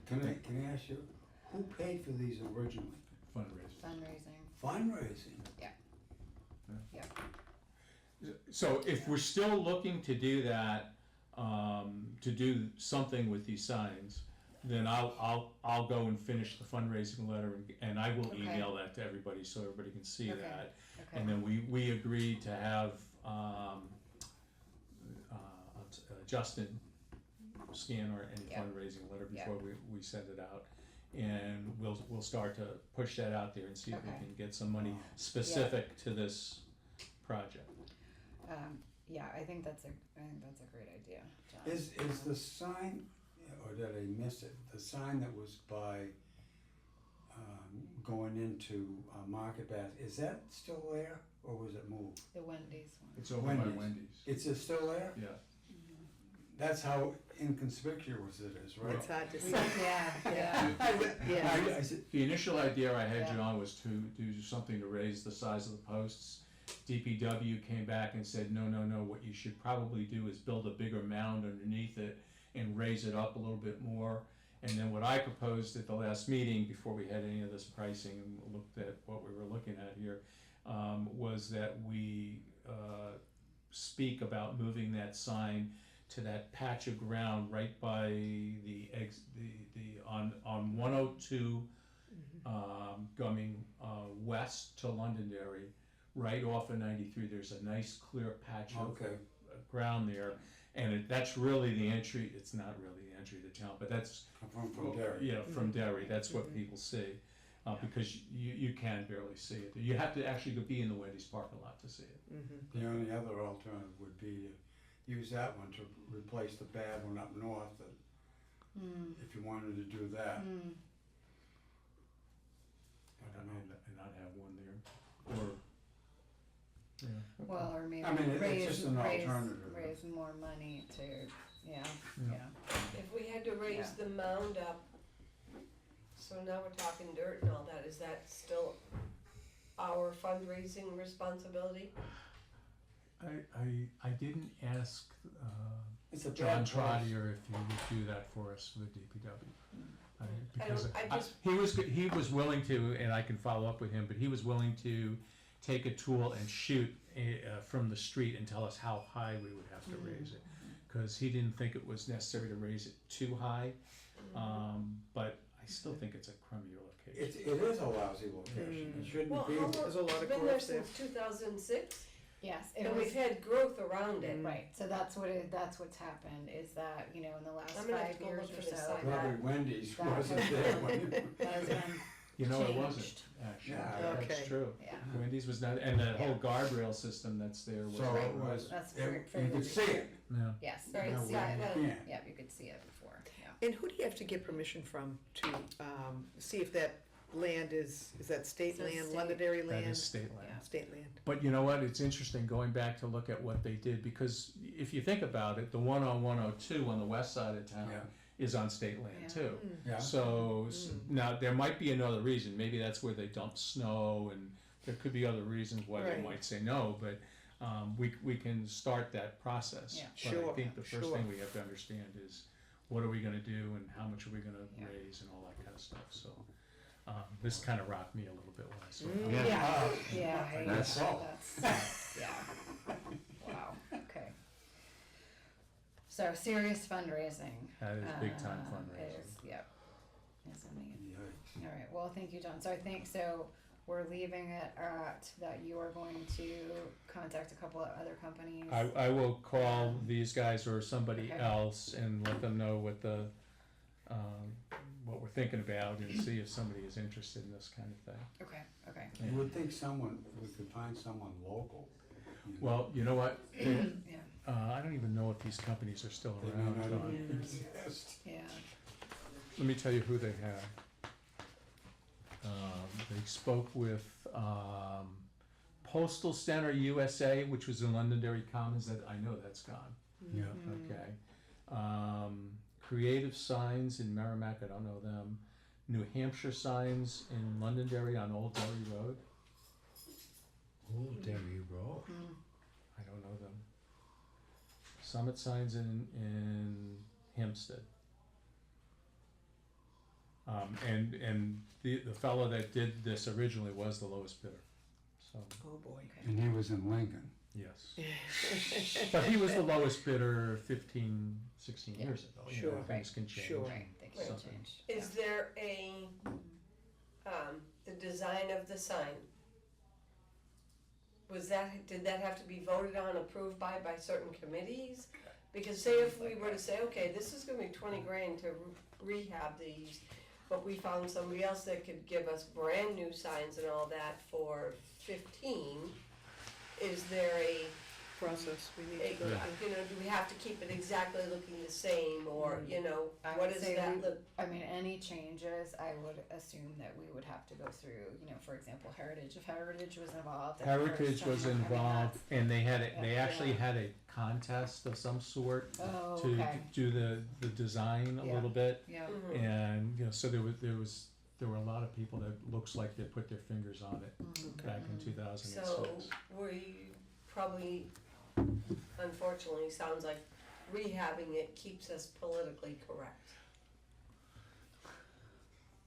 Can I ask you, who paid for these originally? Fundraising. Fundraising. Fundraising? Yeah. So if we're still looking to do that, to do something with these signs, then I'll go and finish the fundraising letter and I will Okay. email that to everybody so everybody can see Okay. that. Okay. And then we agreed to have, Justin scan or any Yeah. fundraising letter Yeah. before we send it out. And we'll start to push that out there and see if we Okay. can get some money Wow. specific to this project. Yeah, I think that's a great idea, John. Is the sign, or did I miss it, the sign that was by, going into Market Basket, is that still there, or was it moved? The Wendy's one. It's over by Wendy's. Wendy's. Is it still there? Yeah. That's how inconspicuous it is, right? It's hard to We- see. Yeah, yeah. Yeah. I said, The initial idea I had, Yeah. John, was to do something to raise the size of the posts. DPW came back and said, no, what you should probably do is build a bigger mound underneath it and raise it up a little bit more. And then what I proposed at the last meeting, before we had any of this pricing and looked at what we were looking at here, was that we speak about moving that sign to that patch of ground right by on 102, coming west to Londonderry, right off of 93. There's a nice clear patch of okay, ground there, and that's really the entry. It's not really the entry to town, but that's from Derry. yeah, from Derry. That's what people see, because you can barely see it. You have to actually go be in the Wendy's parking lot to see it. Mm-hmm. The only other alternative would be to use that one to replace the bad one up north, if you wanted to do that. I don't know. And not have one there, or yeah. Well, or maybe I mean, it's raise, just an raise, alternative. raise more money to, yeah, Yeah. yeah. If we had to raise Yeah. the mound up, so now we're talking dirt and all that, is that still our fundraising responsibility? I didn't ask It's a John bad place. Trotter if he would do that for us for the DPW. Because he was willing to, and I can follow up with him, but he was willing to take a tool and shoot from the street and tell us how high we would have to raise it. Because he didn't think it was necessary to raise it too high, but I still think it's a crummy location. It is a lousy location, it Well, shouldn't how be. long, There's a lot it's of been there growth there. since 2006, Yes, it and was, we've had growth around it. right, so that's what's happened, is that, you know, in the last I'm gonna have 5 to go years look or for this so, sign. Probably Wendy's that wasn't has there been- when that has been, You know, it wasn't, changed. actually, Yeah. that's Okay. true. yeah, Wendy's was not, and the whole Yeah. guardrail system that's there was. So it was, That's you for the could see it. Yeah. yes, Right, you could so see I- it, well, Yeah. yeah, you could see it before, yeah. And who do you have to get permission from to, see if that land is that state So land, state. Londonderry That land? is state land. Yeah. State land. But you know what, it's interesting going back to look at what they did, because if you think about it, the one on 102 on the west side of town Yeah. is on state land Yeah. too. Yeah. So now there might be another reason. Maybe that's where they dump snow, and there could be other reasons why they Right. might say no. But we can start that process. Yeah. But I Sure, think the first sure. thing we have to understand is what are we going to do and how much are we going to Yeah. raise and all that kind of stuff. So this kind of rocked me a little bit when I saw it. Yeah. Yeah, I That's- that's, yeah, wow, okay. So serious fundraising. That is big time It fundraising. is, yep. Yes, I mean, Yikes. all right, well, thank you, John. So I think, so we're leaving it at that you are going to contact a couple of other companies. I will call these guys or somebody Okay. else and let them know what the what we're thinking about and see if somebody is interested in this kind of thing. Okay, okay, You would think we could find someone local. you know. Well, you know what? yeah, I don't even know if these companies are still They may around. not John. even exist. yeah, Let me tell you who they have. They spoke with Postal Center USA, which was in Londonderry Commons. That I know that's gone. Yeah. Okay. Creative Signs in Merrimack, I don't know them. New Hampshire Signs in Londonderry on Old Derry Road, Old Derry Road. I don't know them. Summit Signs in Hempstead. And the fellow that did this originally was the lowest bidder, so, Oh, boy. And he was in Lincoln. yes. But he was the lowest bidder 15, 16 years ago, you know, Sure. things can change. Sure. right, they can Something. change. Is there the design of the sign? Did that have to be voted on, approved by certain committees? Because say if we were to say, okay, this is gonna be 20 grand to rehab these, but we found somebody else that could give us brand new signs and all that for 15, is there a, Process, we need to go Yeah. through. you know, do we have to keep it exactly looking the same, or, you know, I what would is say that we- look? I mean, any changes, I would assume that we would have to go through, you know, for example, Heritage, if Heritage was involved. at the first Heritage was time, I mean, involved, and they had they Yeah. actually had a contest of some sort Oh, to okay, do the design a Yeah. little bit, yeah, Mhm. and you know, so there were a lot of people that looks like they put their fingers on it back in 2006. So we probably, unfortunately, sounds like rehabbing it keeps us politically correct.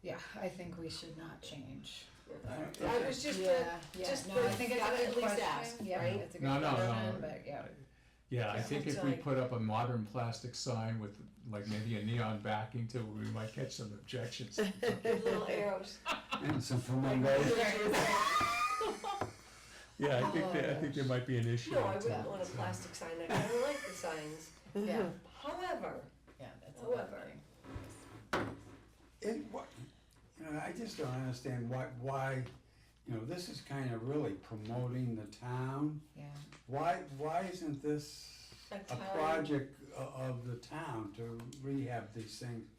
yeah, I think we should not change. I was just, Yeah, just no, I for- think it's gotta a at good least question, ask, yeah, right? it's a good No, no, question, no. but yeah, Yeah, I Yeah, think it's if we like- put up a modern plastic sign with like maybe a neon backing to it, we might catch some objections. good little arrows. And some flamingos. Yeah, I think there might be an issue. No, I with wouldn't that. want a plastic sign, I kinda like the signs. yeah, However, yeah, that's a good However. thing. It, what, you know, I just don't understand why, you know, this is kind of really promoting the town. Yeah, Why isn't this A a town- project of the town to rehab these things?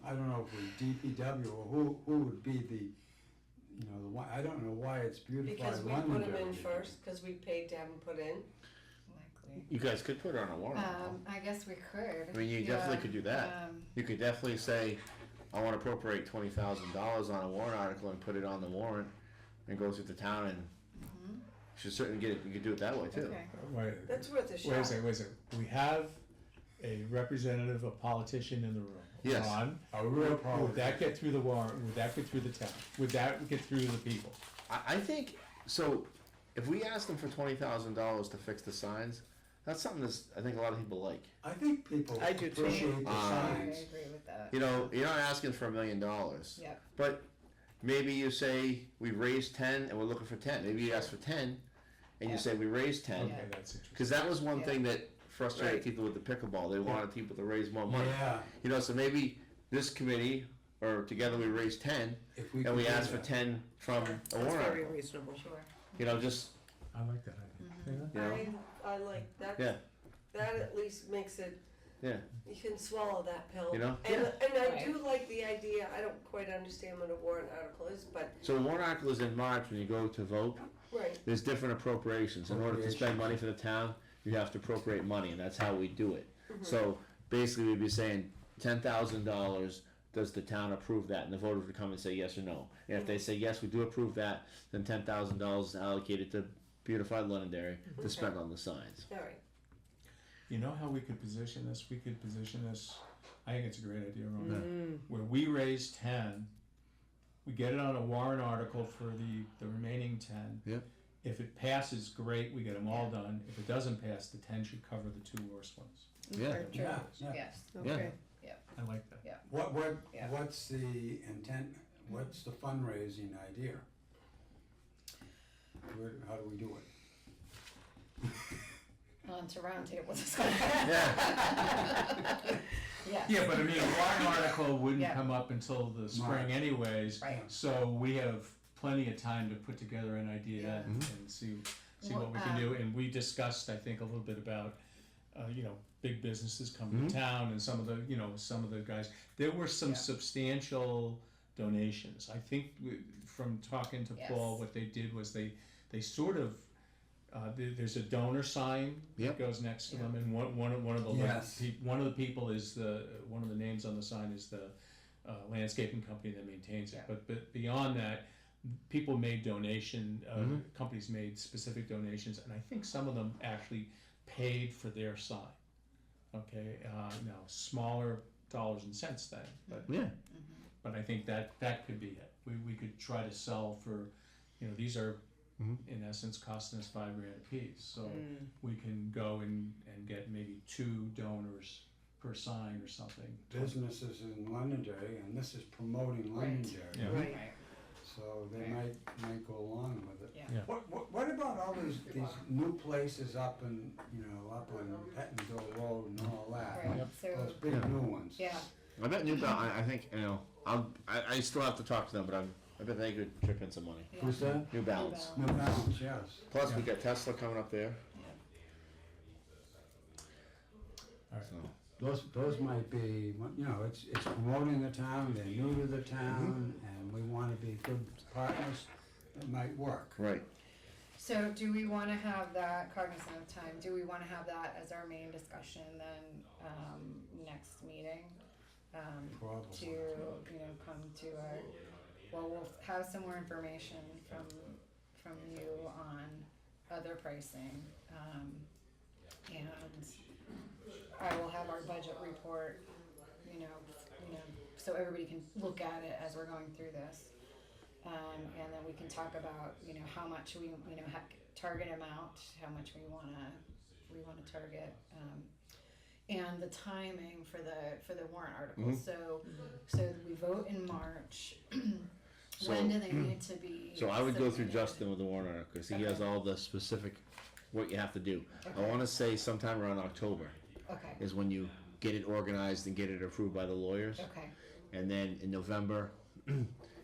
I don't know if it's DPW or who would be the, you know, the one, I don't know why it's Beautify because we Londonderry. put them in first, cause we paid to have them put in. likely. You guys could put it on a warrant. I guess we could. I mean, you definitely could do that. You could definitely say, I wanna appropriate $20,000 on a warrant article and put it on the warrant and go through the town and you should certainly get it, you could do it that way too. Okay, Wait, That's worth a wait a shot. second, wait a second. We have a representative, a politician in the room. Yes. Ron, A real would problem. that get through the warrant? Would that get through the town? Would that get through the people? I think, so, if we ask them for $20,000 to fix the signs, that's something that's, I think a lot of people like. I think people I do too. appreciate the I signs. agree with that. You know, you're not asking for $1 million. Yep, But maybe you say, we raised 10 and we're looking for 10. Maybe you ask for 10 and you Yeah. say, we raised 10. Okay, that's interesting. Because that was one Yeah. thing that frustrated Right. people with the pickleball. They wanted people to raise more money. Yeah, You know, so maybe this committee, or together we raise 10, if we and could we do ask for that. 10 from a That's warrant very article. reasonable. sure. You know, just, I like that idea. you know, I like that. yeah. That at least makes it Yeah, You can swallow that pill. you know? And I Right. do like the idea, I don't quite understand what a warrant article is, but, So the warrant article is in March when you go to vote. right, There's different appropriations. In order to spend money for the town, you have to appropriate money, and that's how we do it. So basically, we'd be saying $10,000. Does the town approve that? And the voters would come and say yes or no. And if they say yes, we do approve that, then $10,000 is allocated to Beautify Londonderry to spend on the signs. all right. You know how we could position this? We could position this, I think it's a great idea, Rhonda, Mm. where we raise 10, we get it on a warrant article for the remaining 10. Yep. If it passes, great, we get them all done. If it doesn't pass, the 10 should cover the 2 worst ones. Yeah. Okay. Yeah, yeah. Yes, Okay. I like that. Yeah. What's the intent, what's the fundraising idea? How do we do it? On to roundtable discussion. Yeah. Yes. Yeah, but I mean, a warrant article wouldn't Yeah. come up until the spring March. anyways. Right. So we have plenty of time to put together an idea Yeah. and see Well, what we can do. And we discussed, I think, a little bit about, big businesses coming to town and some of the guys. There were some Yeah. substantial donations. I think from talking to Paul, Yes. what they did was they sort of, there's a donor sign Yep. that goes next to Yeah. them, and one of the Yes. one of the people is one of the names on the sign is the landscaping company that maintains it. Yeah. But beyond that, people made companies made specific donations, and I think some of them actually paid for their sign. Okay, now smaller dollars and cents then, but Yeah. but I think that could be it. We could try to sell for, these are in essence costing us $5,000 a piece, so we can go and get maybe 2 donors per sign or something. Businesses in Londonderry, and this is promoting Right. Londonderry. Yeah. Right. Right. So they Right. might go along with it. Yeah. Yeah. What about all these new places up in, up on Pettingill Road and all that? Right. Yep. Those So, big new ones. yeah, I bet New Balance, I think, I still have to talk to them, but I bet they could chip in some money. yeah. Who's that? New Balance. New Balance, yes. Plus, we got Tesla coming up there, All right. so. Those might be, it's promoting the town, they're new to the town, and we wanna be good partners, it might work. Right. So do we wanna have that, cognizant of time, do we wanna have that as our main discussion then, next meeting? Probably. To, come to we'll have some more information from you on other pricing, and I will have our budget report, so everybody can look at it as we're going through this. And then we can talk about, how much we, target amount, how much we wanna target, and the timing for the warrant articles. So we vote in March. When do they need to be? So I would go through submitted? Justin with the warrant article, because he has Okay. all the specific, what you have to do. I Okay. wanna say sometime around October Okay, is when you get it organized and get it approved by the lawyers. okay, And then in November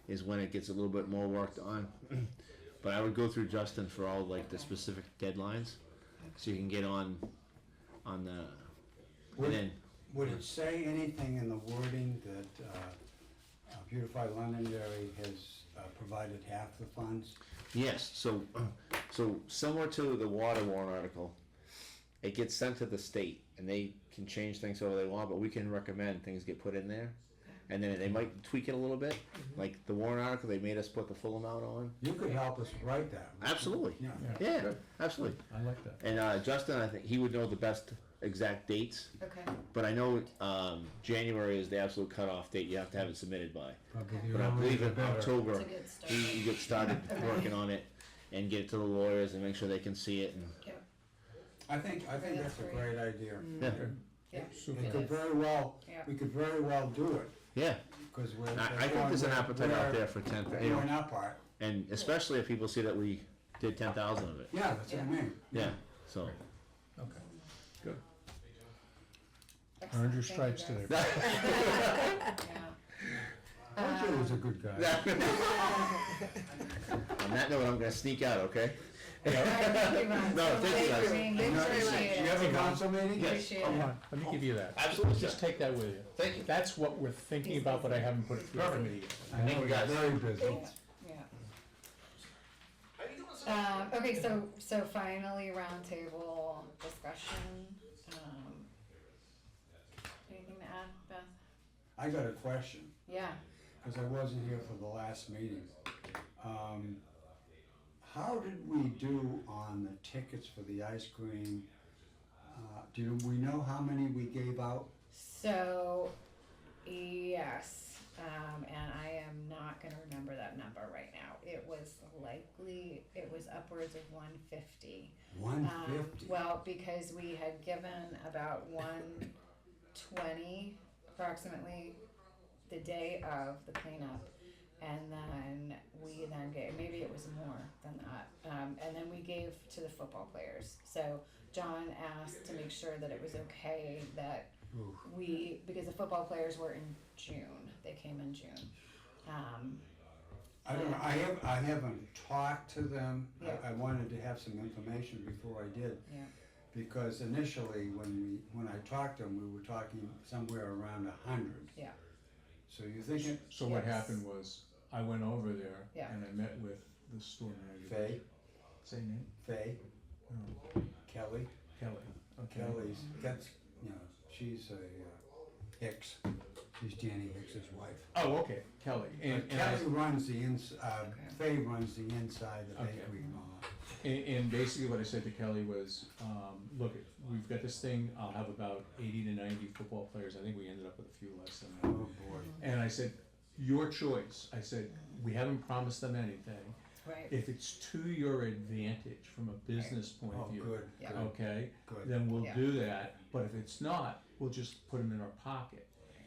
is when it gets a little bit more worked on. But I would go through Justin for all like the Okay. specific deadlines, so you can get on the, and Would, then, would it say anything in the wording that, Beautify Londonderry has provided half the funds? yes, so similar to the water warrant article, it gets sent to the state, and they can change things however they want, but we can recommend things get put in there. And then they might tweak it a little bit, like the warrant article, they made us put the full amount on. You could help us write that. Absolutely. Yeah. Yeah, absolutely. I like that. And Justin, I think he would know the best exact dates, okay, but I know January is the absolute cutoff date you have to have it submitted by. Probably But I the believe earlier in the better. October, it's a good start. you get started working on it and get it to the lawyers and make sure they can see it. And Yep, I think that's a great idea. yeah, yeah, Super. We It could is. very well, yeah, we could very well do it, yeah. because we're. I think there's an appetite out there for 10, We're you know, doing our part. and especially if people see that we did 10,000 of it. Yeah, that's what I mean. Yeah, so. Okay. Good. excellent, Earned your thank you stripes guys. today. RJ was a good guy. On that note, I'm gonna sneak out, okay? All right, thank you, Ron. No, So thank you, much guys. for being You here. know, Appreciate you it. have a council meeting? Yes. Appreciate Hold it. on, let me give you that. Absolutely, Just sir. take that with you. Thank you. That's what we're thinking about, but I haven't put it through the Perfect. committee yet. I know you, you're guys. very busy. Yeah. Okay, so finally, roundtable discussion. Anything to add, Beth? I got a question, Yeah. because I wasn't here for the last meeting. How did we do on the tickets for the ice cream? Do we know how many we gave out? So, yes, and I am not gonna remember that number right now. It was upwards of 150. 150? Well, because we had given about 120 approximately the day of the cleanup, and then we then gave, maybe it was more than that, and then we gave to the football players. So John asked to make sure that it was okay that Oof. because the football players were in June, they came in June. I don't know, I haven't talked to them. Yeah. I wanted to have some information before I did. Yeah. Because initially, when I talked to them, we were talking somewhere around 100. Yeah. So you're thinking, So what Yes. happened was, I went over there Yeah. and I met with the store manager. Faye, Say name? Faye, No, Kelly, Kelly, okay. Kelly's, that's, she's a Hicks, she's Danny Hicks's wife. Oh, okay, Kelly, and I, Kelly runs the Okay. Faye runs the inside, the Okay. bakery and all that. and basically what I said to Kelly was, look, we've got this thing, I'll have about 80 to 90 football players, I think we ended up with a few less than that. Oh, boy. And I said, your choice, I said, we haven't promised them anything, Right. if it's to your advantage from a business point Oh, of view. good, Yeah. good, Okay, good. then we'll Yeah. do that, but if it's not, we'll just put them in our pocket.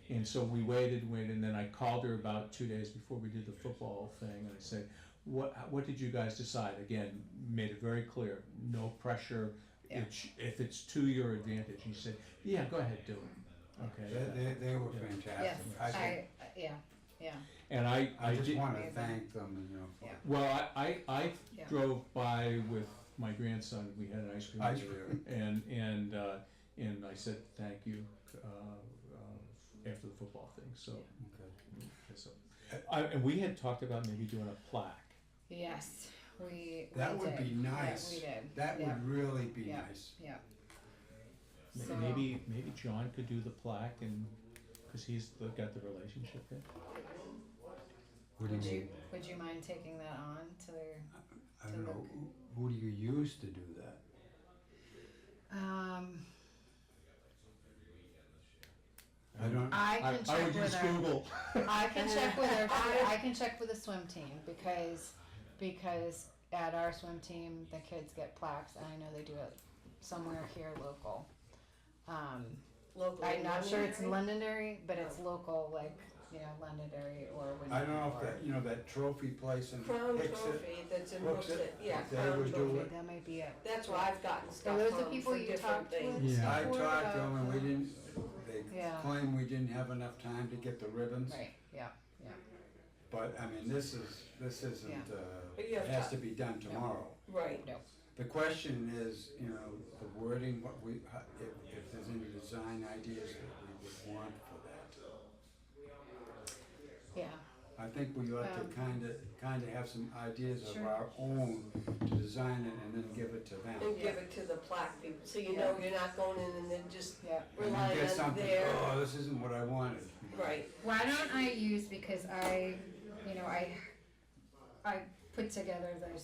And so we waited, and then I called her about 2 days before we did the football thing, and I said, what did you guys decide? Again, made it very clear, no pressure, Yeah. if it's to your advantage. She said, yeah, go ahead, do it, okay? They were Yeah. fantastic. Yes, I think- yeah. And I just did, wanna Amazing. thank them, for. Yeah. well, I Yeah. drove by with my grandson, we had an ice cream Ice over there, cream. and I said, thank you, after the football thing, so. Okay. So, and we had talked about maybe doing a plaque. Yes, we That would did. be nice. Yeah, we did. That Yeah. would really be Yeah. nice. Yeah. Ma- So- Maybe John could do the plaque and, cause got the relationship there. What do Would you you, mean? would you mind taking that on to their, I don't know, who do you use to do that? I don't, I can I check would with use our, Google. I can check with our, I can check with the swim team because at our swim team, the kids get plaques and I know they do it somewhere here local. Local. I'm not sure it's Londonderry? Londonderry, but it's local, like, Londonderry or Windsor. I don't know if that trofee place in Crown Hicks it. Trophy that's in Hooks it, Hooksett, yeah, they Crown would do Trophy. it. That might be it. That's where I've gotten So stuff those are from people for you different talked with? things. Yeah. I before talked to about them and we the- didn't, they Yeah. claimed we didn't have enough time to get the ribbons. Right, yeah. But, I mean, this isn't, Yeah. But you it have has to- to be done tomorrow. Right, The question is, the wording, if there's any design ideas that we would want for that. Yeah, I think we ought to kinda have some ideas of Sure. our own to design it and then give it to them. and give it to the plaque people, so you know you're not going in and then just yeah. And then relying get on something, their, oh, this isn't what I wanted. right, Why don't I use, because I put together the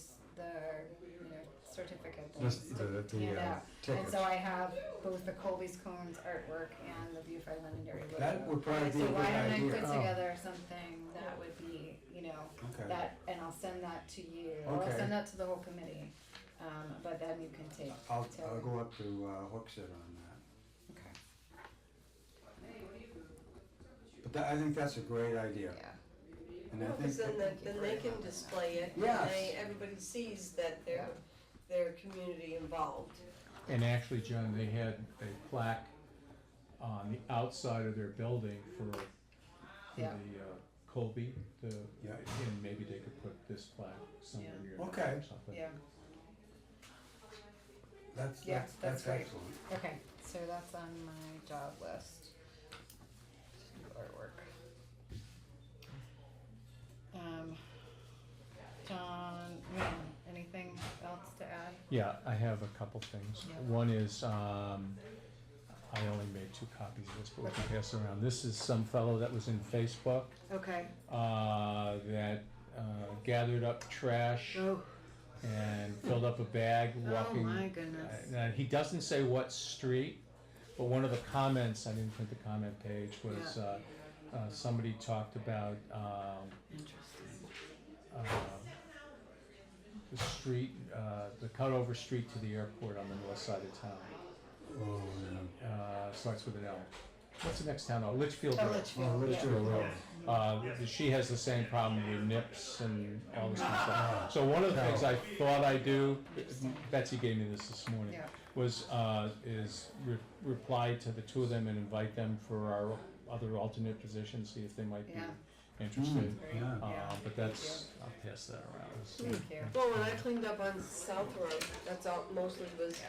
certificate Just things the to hand out. And tickets. so I have both the Colby's Cones artwork and the Beautify Londonderry logo. That would probably be a So why good don't I idea. put Oh. together something that would be, Okay. that, and I'll send that to you, or I'll Okay. send that to the whole committee. But then you can take. I'll to- go up to Hooksett on that. Okay, But I think that's a great idea. yeah. And I well, think cause then that, then they can display it, and Yes. everybody sees that they're community involved. And actually, John, they had a plaque on the outside of their building for Yeah. the Colby, Yeah. and maybe they could put this plaque somewhere Yeah. near Okay. there or something. Yeah, Yeah, that's great. excellent. Okay, so that's on my job list. Do artwork. John, anything else to add? Yeah, I have a couple things. Yeah. One is, I only made 2 copies of this, but we can pass it around. This is some fellow that was in Facebook, Okay. that gathered up trash Oh, and filled up a bag walking. oh my goodness. Now, he doesn't say what street, but one of the comments, I didn't print the comment page, was somebody talked about Interesting. the street, the cutover street to the airport on the north side of town. Oh, Starts with an L. What's the next town? Oh, Litchfield Oh, Road. Litchfield, yeah. Litchfield Road. She has the same problem with nips and all this kind of stuff. So one of the things I thought I'd do, Betsy gave me this morning, Yeah. was reply to the 2 of them and invite them for our other alternate positions, see if they might be Yeah. interested. yeah. But that's, I'll pass that around. Thank you. Well, when I cleaned up on South Road, that's all, mostly was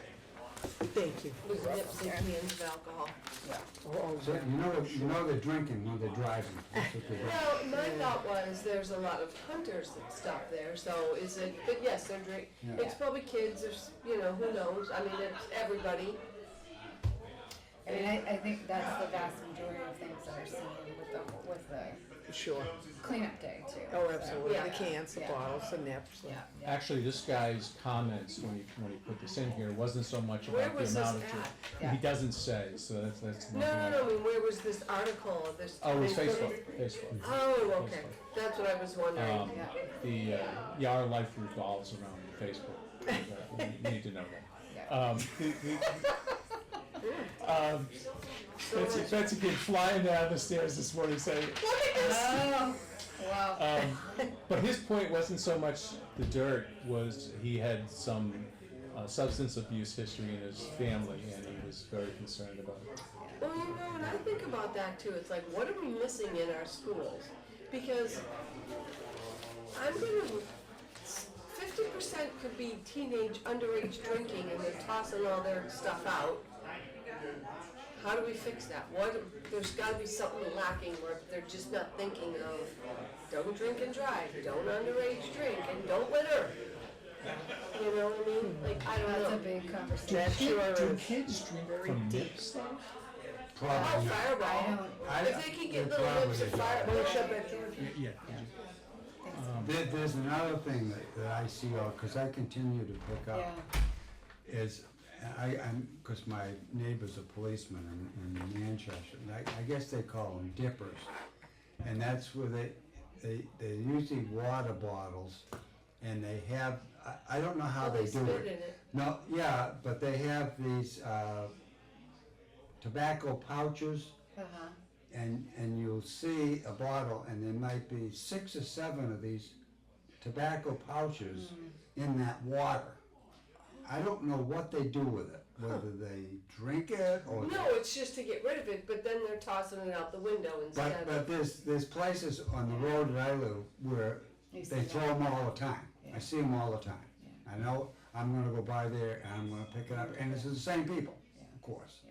thank you. nips and cans of alcohol. Oh, So, you know they're drinking when they're driving. That's what they're doing. Well, my thought was, there's a lot of hunters that stop there, so is it, but yes, they're Yeah. it's probably kids, there's, who knows, I mean, it's everybody. I mean, I think that's the vast majority of things that are seen with the sure. cleanup day too. Oh, so, absolutely. Yeah. The cans, the Yeah. bottles, the nips. Yeah, yeah. Actually, this guy's comments when he put this in here wasn't so much Where about the was amount this of. at? Yeah. He doesn't say, so that's. No, I mean, where was this article, this? Oh, it was I mean, Facebook. Oh, okay, that's what I was wondering. Yeah. Our life revolves around Facebook. We need to know Yeah. that. Betsy came flying down the stairs this morning saying, Oh, wow. but his point wasn't so much the dirt, was he had some substance abuse history in his family, and he was very concerned about it. Well, and I think about that too, it's like, what are we missing in our schools? Because I'm gonna, 50% could be underage drinking and they're tossing all their stuff out. How do we fix that? There's gotta be something lacking where they're just not thinking of, don't drink and drive, don't underage drink, and don't litter. You know what I mean? Like, I don't That's a know. big conversation. That sure Do is. kids drink Very from deep. nips though? Oh, Probably not. I Fireball. don't, If they can get They little nips of probably Fireball. Wanna shut that door? Yeah. There's another thing that I see, because I continue to pick up, yeah, is, because my neighbor's a policeman in Manchester, and I guess they call them dippers. And that's where they're usually water bottles, and they have, I don't know how Oh, they they do spit in it. it. No, yeah, but they have these tobacco pouches, uh-huh. and you'll see a bottle, and there might be 6 or 7 of these tobacco pouches in that water. I don't know what they do with it, whether they drink it or. No, it's just to get rid of it, but then they're tossing it out the window instead But there's places on the road that I live where You see they that. throw them all the time. Yeah. I see them all the time. Yeah. I know I'm gonna go by there and I'm gonna pick it up, and it's the same people, Yeah. of course.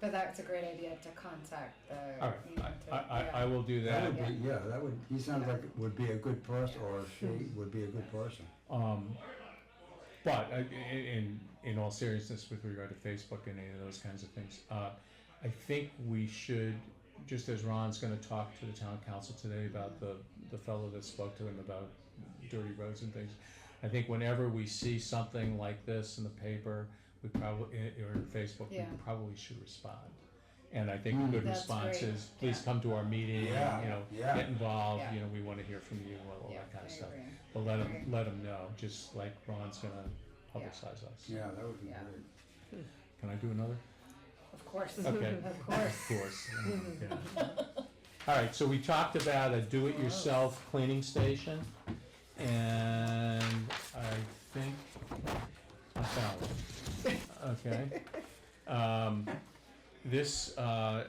But that's a great idea to contact the. All you know, right, to- I will do That that. would be, yeah, that would, he sounds like it would be a good person, or she would be a good person. But in all seriousness, with regard to Facebook and any of those kinds of things, I think we should, just as Ron's gonna talk to the town council today about the fellow that spoke to him about dirty roads and things, I think whenever we see something like this in the paper, we probably, or in Facebook, we Yeah. probably should respond. And I think a good That's response great. is, please Yeah. come to our meeting, Yeah, yeah. get involved, Yeah. we wanna hear from you, all Yeah, that kind of I stuff. agree. But Okay. let them know, just like Ron's gonna publicize us. Yeah, that would be Yeah. great. Can I do another? Of course. Okay. Of course. Of course. Yeah. All right, so we talked about a do-it-yourself cleaning station, and I think I found it. Okay. This, the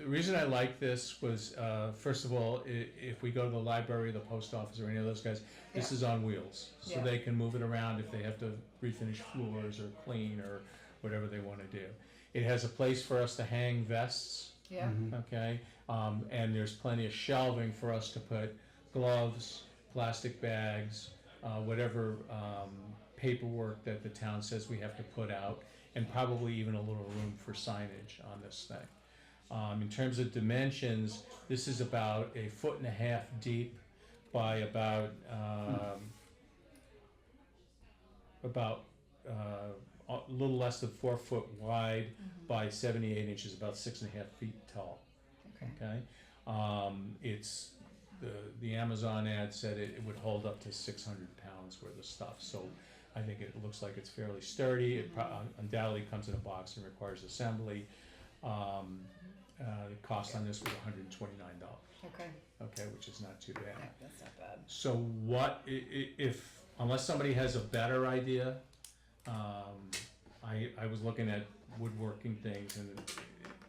reason I like this was, first of all, if we go to the library, the post office, or any of those guys, this Yeah. is on wheels. So Yeah. they can move it around if they have to refinish floors or clean or whatever they wanna do. It has a place for us to hang vests, Yeah, Mhm. okay? And there's plenty of shelving for us to put gloves, plastic bags, whatever, paperwork that the town says we have to put out, and probably even a little room for signage on this thing. In terms of dimensions, this is about 1.5 feet deep by about a little less than 4 foot wide by 78 inches, about 6.5 feet tall. okay. Okay, it's the Amazon ad said it would hold up to 600 pounds worth of stuff. So I think it looks like it's fairly sturdy. It undoubtedly comes in a box and requires assembly. The cost on this was $129. Okay, Okay, which is not too bad. yeah, that's not bad. So what if unless somebody has a better idea, I was looking at woodworking things and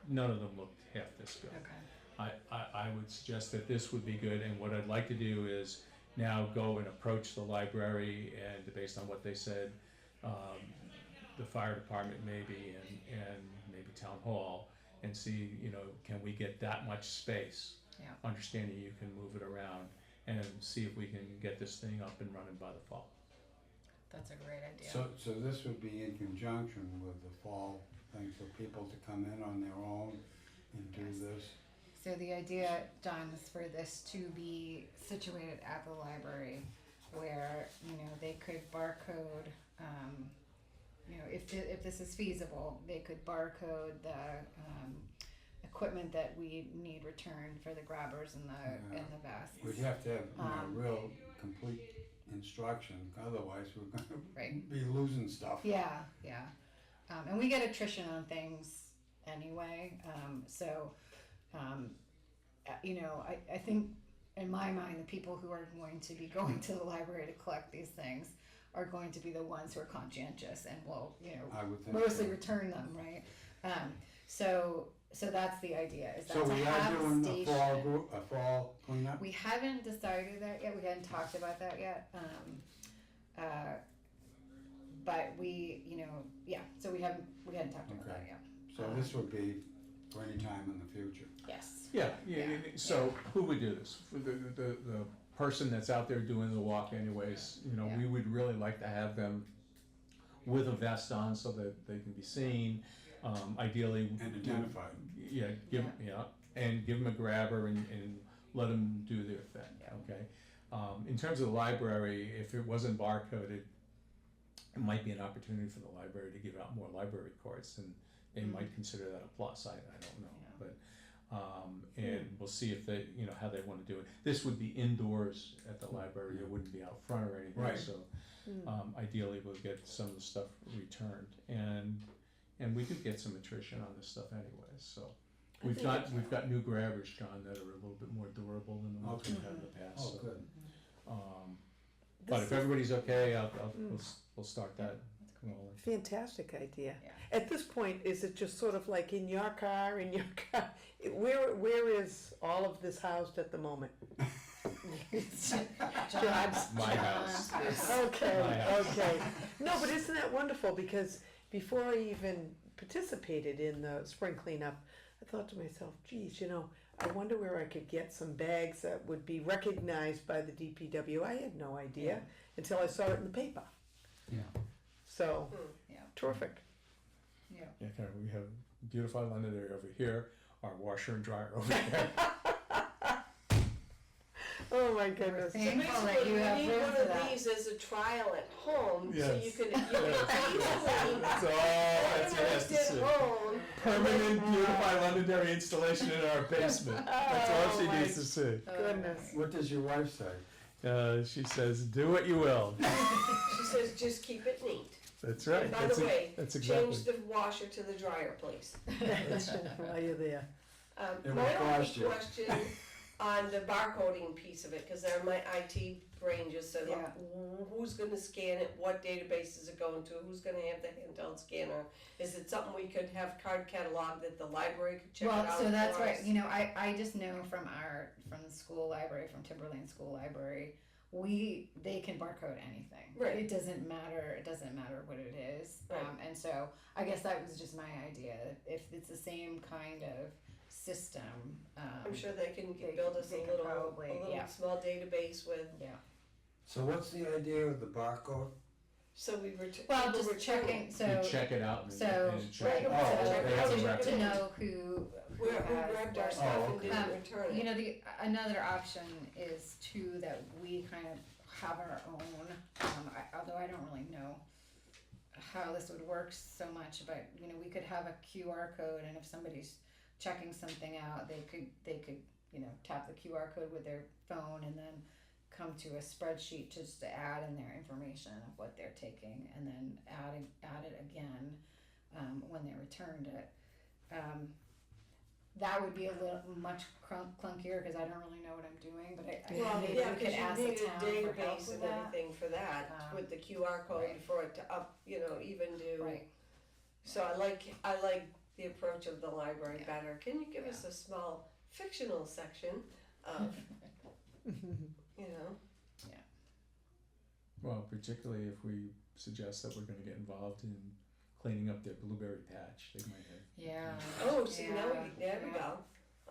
none of them looked half this good. Okay, I would suggest that this would be good, and what I'd like to do is now go and approach the library and based on what they said, the fire department maybe and maybe town hall and see, can we get that much space? Yeah. Understanding you can move it around and see if we can get this thing up and running by the fall. that's a great idea. So this would be in conjunction with the fall thing for people to come in on their own and do Yes. this? So the idea, John, is for this to be situated at the library where, they could barcode, if this is feasible, they could barcode the, equipment that we need returned for the grabbers and the, Yeah. and the vests. We'd have to have, Um, real complete instruction, otherwise we're gonna Right. be losing stuff. Yeah, yeah. And we get attrition on things anyway. I think in my mind, the people who are going to be going to the library to collect these things are going to be the ones who are conscientious and will, I would think mostly so. return them, right? So that's the idea, is that So to we are have a doing station. a fall cleanup? We haven't decided that yet, we hadn't talked about that yet, but we, so we hadn't talked about that Okay. yet. So this would be for any time in the future. Yes. Yeah, Yeah. so who would do this? For the person that's out there doing the walk anyways, Yeah. we would really like to have them with a vest on so that they can be seen, ideally. And identified. Yeah, and give them a grabber and let them do their thing, Yeah. okay? In terms of the library, if it wasn't barcoded, it might be an opportunity for the library to give out more library cards, and they might consider that a plus, I don't know, Yeah. but, and we'll see if they, how they wanna do it. This would be indoors at the library, it wouldn't be out front or anything, Right. so, ideally we'll get some of the stuff returned, and we could get some attrition on this stuff anyways, so. We've got new grabbers, John, that are a little bit more durable than the ones we've had in the past, Oh, so. good. But if everybody's okay, we'll start that rolling. Fantastic idea. Yeah. At this point, is it just sort of like in your car, where is all of this housed at the moment? John's. My house. Okay, My house. okay. No, but isn't that wonderful? Because before I even participated in the spring cleanup, I thought to myself, geez, I wonder where I could get some bags that would be recognized by the DPW. I had no idea until I saw it in the paper. Yeah. So, Yeah. terrific. Yeah. Yeah, kind of, we have Beautify Londonderry over here, our washer and dryer over there. Oh my We're goodness. thankful that Basically, you we have need room one for of that. these as a trial at home, so Yes. you can That's easily all that's organize has to at say. home. Permanent Beautify Londonderry installation in our basement. That's all Oh she my needs to see. Goodness. What does your wife say? She says, "Do what you will." She says, just keep it neat. That's right. And by the way, that's exactly. change the washer to the dryer, please. While you're there. It My will only cost you. question on the barcoding piece of it, because they're my IT brain just said, Yeah. who's gonna scan it, what database is it going to, who's gonna have the handheld scanner? Is it something we could have card catalog that the library could check it out Well, for so that's us? right. You know, I just know from the school library, from Timberlane School Library, they can barcode anything. Right. It doesn't matter. It doesn't matter what it is. Right. And so I guess that was just my idea. If it's the same kind of system, I'm sure they can they- build us they a could little probably, yeah. small database with, So what's the idea of the barcode? so we were. Well, just checking. So You check it out and so and check right, it. Oh, so they have a to record. know who Who has grabbed our what. stuff Oh, and okay. didn't return it. You know, another option is too that we kind of have our own. Although I don't really know how this would work so much, but you know, we could have a QR code, and if somebody's checking something out, they could you know, tap the QR code with their phone and then come to a spreadsheet just to add in their information of what they're taking, and then add it again when they returned it. That would be a little much clunkier because I don't really know what I'm doing, but Well, maybe yeah, we could because ask you the need a town for help database with and that. everything for that, with the QR code right. for it to up, you know, even do. Right. So I like the approach of the library Yeah. better. Can you give us a small fictional section of, you know? Well, particularly if we suggest that we're gonna get involved in cleaning up their blueberry patch, they might have. Yeah. Oh, see, now Yeah, there we yeah. go.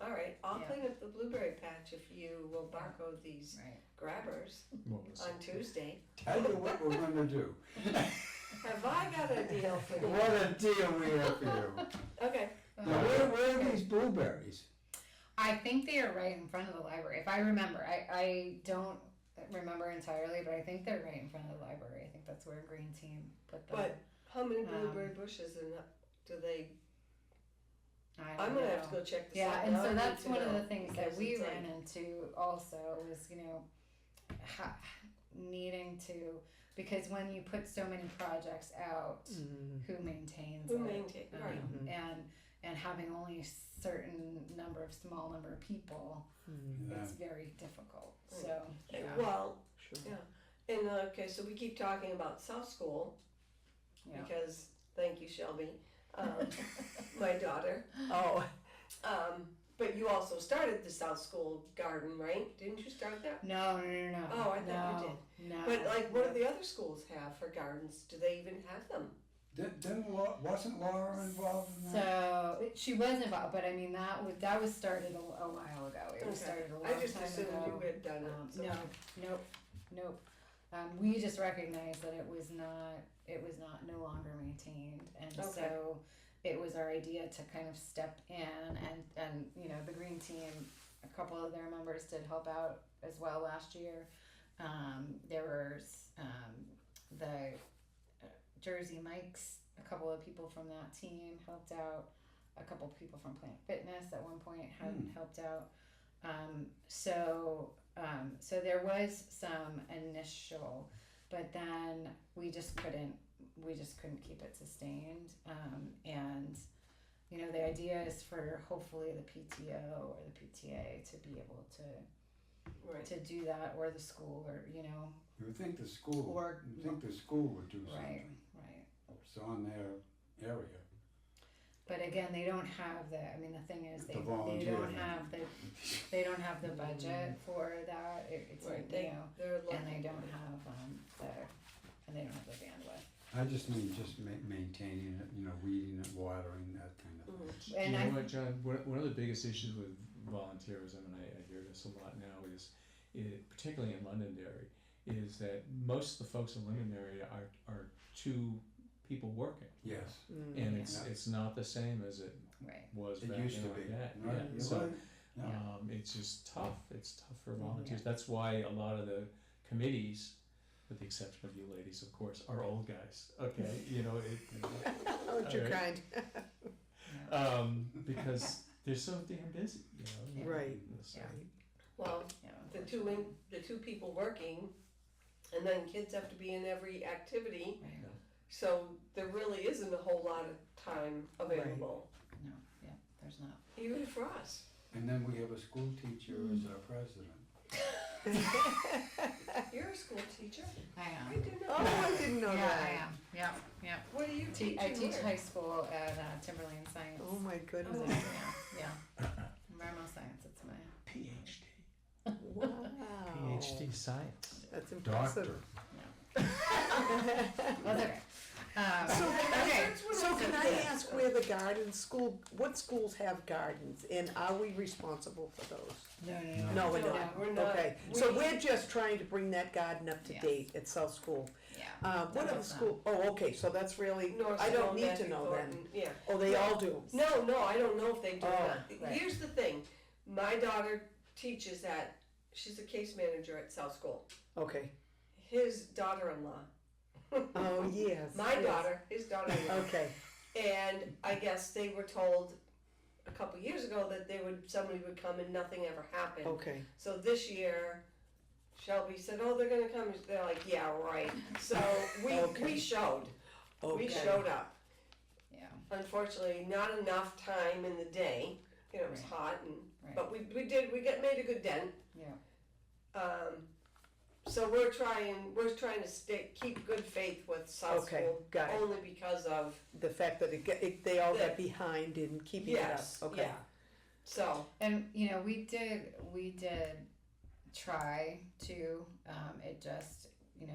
All right, I'll Yeah. clean up the blueberry patch if you will barcode these Right. grabbers Well, we'll see. on Tuesday. Tell you what we're gonna do. Have I got a deal for you? What a deal we have for you. Okay. Now, where are these blueberries? I think they are right in front of the library. If I remember, I don't remember entirely, but I think they're right in front of the library. I think that's where Green Team put them. But how many blueberry bushes and do they? I don't I'm gonna have know. to go check this Yeah, out. and Now I so need that's to one of know, the things that because we it's ran like- into also was, you know, needing to, because when you put so many projects out, who maintains Who it? maintain, right. And having only a certain small number of people, it's very difficult. Right. So yeah. Well, Sure. yeah, and okay, so we keep talking about South School Yeah. because thank you, Shelby, my daughter. Oh, But you also started the South School garden, right? Didn't you start that? No. Oh, I thought you did. No. But like, what do the other schools have for gardens? Do they even have them? Wasn't Laura involved in that? So she was involved, but I mean that was started a while ago. It was Okay. started a long I just time assumed ago. you had done it. So. Nope. We just recognized that it was not no longer maintained, and Okay. so it was our idea to kind of step in, and you know, the Green Team, a couple of their members did help out as well last year. There was the Jersey Mike's, a couple of people from that team helped out. A couple of people from Planet Fitness at one point had helped out. So there was some initial, but then we just couldn't keep it sustained. And you know, the idea is for hopefully the PTO or the PTA to be able Right. to do that, or the school, or you know, You would think the school, Or- you think the school would do right. something. It's on their area. But again, they don't have the. I mean, the thing is, they The volunteer don't thing. have the budget for that. It's Right. you They, know, they're and lucky. they don't have the bandwidth. I just mean maintaining it, you know, weeding it, watering, that kind of thing. And you I know what, John? One of the biggest issues with volunteerism, and I hear this a lot now, is particularly in Londonderry, is that most of the folks in Londonderry are two people working, Yes. and Yeah. it's not the same as it Right. was It back used in to like be. that. Right, Yeah. you're So right. Yeah. it's just tough. It's tough for volunteers. That's why a lot of the committees, with the exception of you ladies, of course, are old guys. Okay, you know it. oh, you're Alright. kind. Because they're so damn busy, you know. Yeah. Right. So, Yeah. Well, Yeah. the two people working, and then kids have to be in every activity. Right. So there really isn't a whole lot of time available, No. Yeah. There's not. even for us. And then we have a school teacher as our president. You're a school teacher? I am. I didn't know. Oh, I didn't know Yeah, that. I am. Yep, yep. What do you teach? I teach where? high school at Timberlane Science. Oh my So, goodness. yeah. Environmental science, it's my, PhD. Wow. PhD science. That's impressive. Doctor. well, it's okay. So, Okay. so can I ask where the gardens, what schools have gardens, and are we responsible for those? No, No, we're No, not. we're not. Okay, so We- we're just trying to bring that garden up to Yes. date at South School. Yeah. What No, other it's not. school, oh, okay, so that's really, North I don't Stone, need to Matthew know Thornton, then. Yeah. Oh, they all do? No, I don't know if they do or Oh, not. right. Here's the thing, my daughter teaches she's a case manager at South School. Okay, His daughter-in-law. oh, yes. My yes. daughter, his daughter-in-law. Okay, And I guess they were told a couple years ago that somebody would come and nothing ever happened. okay, So this year, Shelby said, "Oh, they're gonna come." They're like, "Yeah, right." So Okay. we showed. okay. We showed up. Yeah. Unfortunately, not enough time in the day. You know, it was Right. hot, Right. but we made a good dent. Yeah. So we're trying to keep good faith with South Okay, School got it. only because of The fact that they all got The- behind in keeping it up, yes, okay. yeah. So And we did try to. It just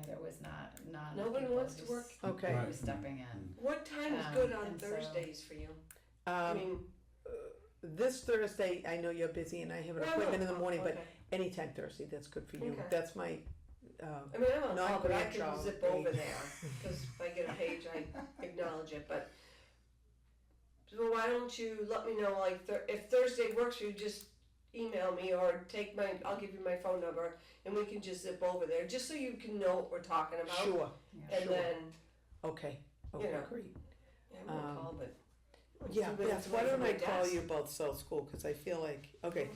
there was not enough Nobody people wants to who's- work. Okay. who Right. was stepping in. what time is good on and so- Thursdays for you? I Um, mean, this Thursday, I know you're busy and I have an no, appointment in the no, morning, but okay. anytime Thursday, that's good for you. Okay. That's my, I mean, I'm on Not call, but I great can job, zip great. over there, because if I get a page, I acknowledge it, but. So why don't you let me know, like, if Thursday works for you, just email me or I'll give you my phone number, and we can just zip over there, just so you can know what we're talking about. sure, Yeah. And sure. then, okay, You okay, know. great. yeah, I'm on call, but. Yeah, two minutes Beth, why away from don't I my call desk. you about South School, cause I feel like, okay,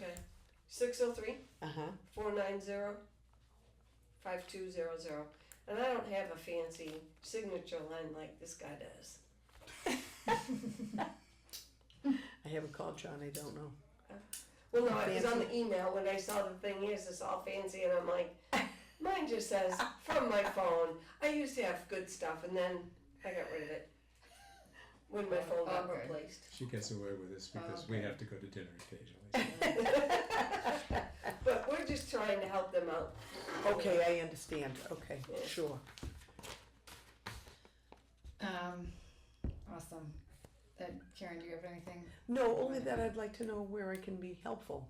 603-490-5200, uh-huh, and I don't have a fancy signature line like this guy does. I haven't called John, I don't know. Well, no, it was on Fancy. the email when I saw the thing, here's this all fancy, and I'm like, mine just says, from my phone. I used to have good stuff, and then I got rid of it when my phone got Okay. replaced. She gets away with this because we Okay. have to go to dinner occasionally. But we're just trying to help them out. Okay, I understand, okay, Yeah. sure. Awesome. Karen, do you have anything? No, only that I'd like to know where I can be helpful,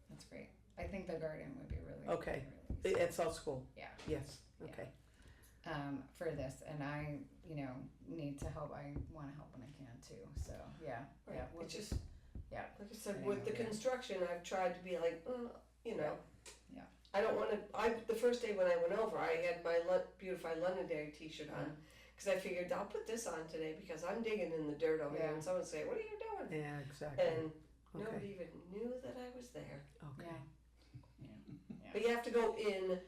That's great. I think the garden would be really Okay. really at South School, yeah. yes, Yeah. okay, For this, and I need to help. I want to help when I can too. So yeah, Right. yeah. We'll It's just, yeah. like I said, with the Yeah. construction, I've tried to be like, Yeah. I don't want to. The first day when I went over, I had my Beautify Londonderry T-shirt on because I figured I'll put this on today because I'm digging in the dirt over here, Yeah. and someone say, "What are you doing?" yeah, exactly, And okay, nobody even knew that I was there. okay. Yeah. But you have to go in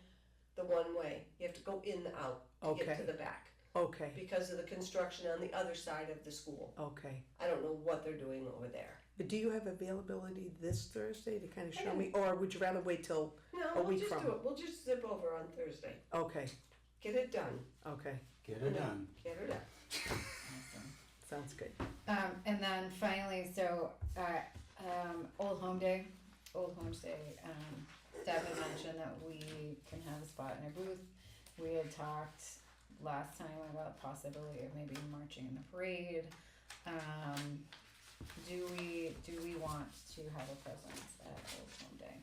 the one way. You have to go in the out to get Okay. to the back Okay, because of the construction on the other side of the school. okay. I don't know what they're doing over there. But do you have availability this Thursday to kind of I show do. me, or would you rather wait till, No, A we'll week just from. do it. We'll just zip over on Thursday. okay, Get it done. okay, Get it done. Get her done. Awesome. sounds good. And then finally, so Old Home Day. Deb had mentioned that we can have a spot in a booth. We had talked last time about the possibility of maybe marching in the parade. Do we want to have a presence at Old Home Day?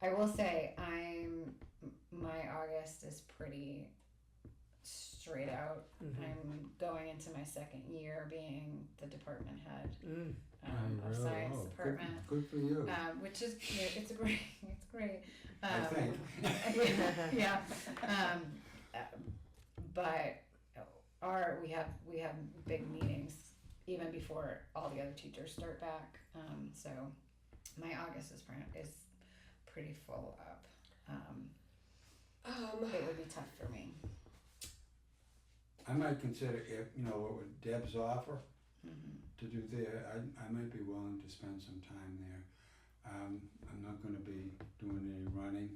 I will say my August is pretty straight out. Mhm. I'm going into my second year being the department head Oh, of really? science Oh, department. Good for you. Which is it's great. It's great. I think. yeah. But we have big meetings even before all the other teachers start back. So my August is pretty full up. It would be tough for me. I might consider if, what would Deb's offer, to do there, I might be willing to spend some time there. I'm not gonna be doing any running,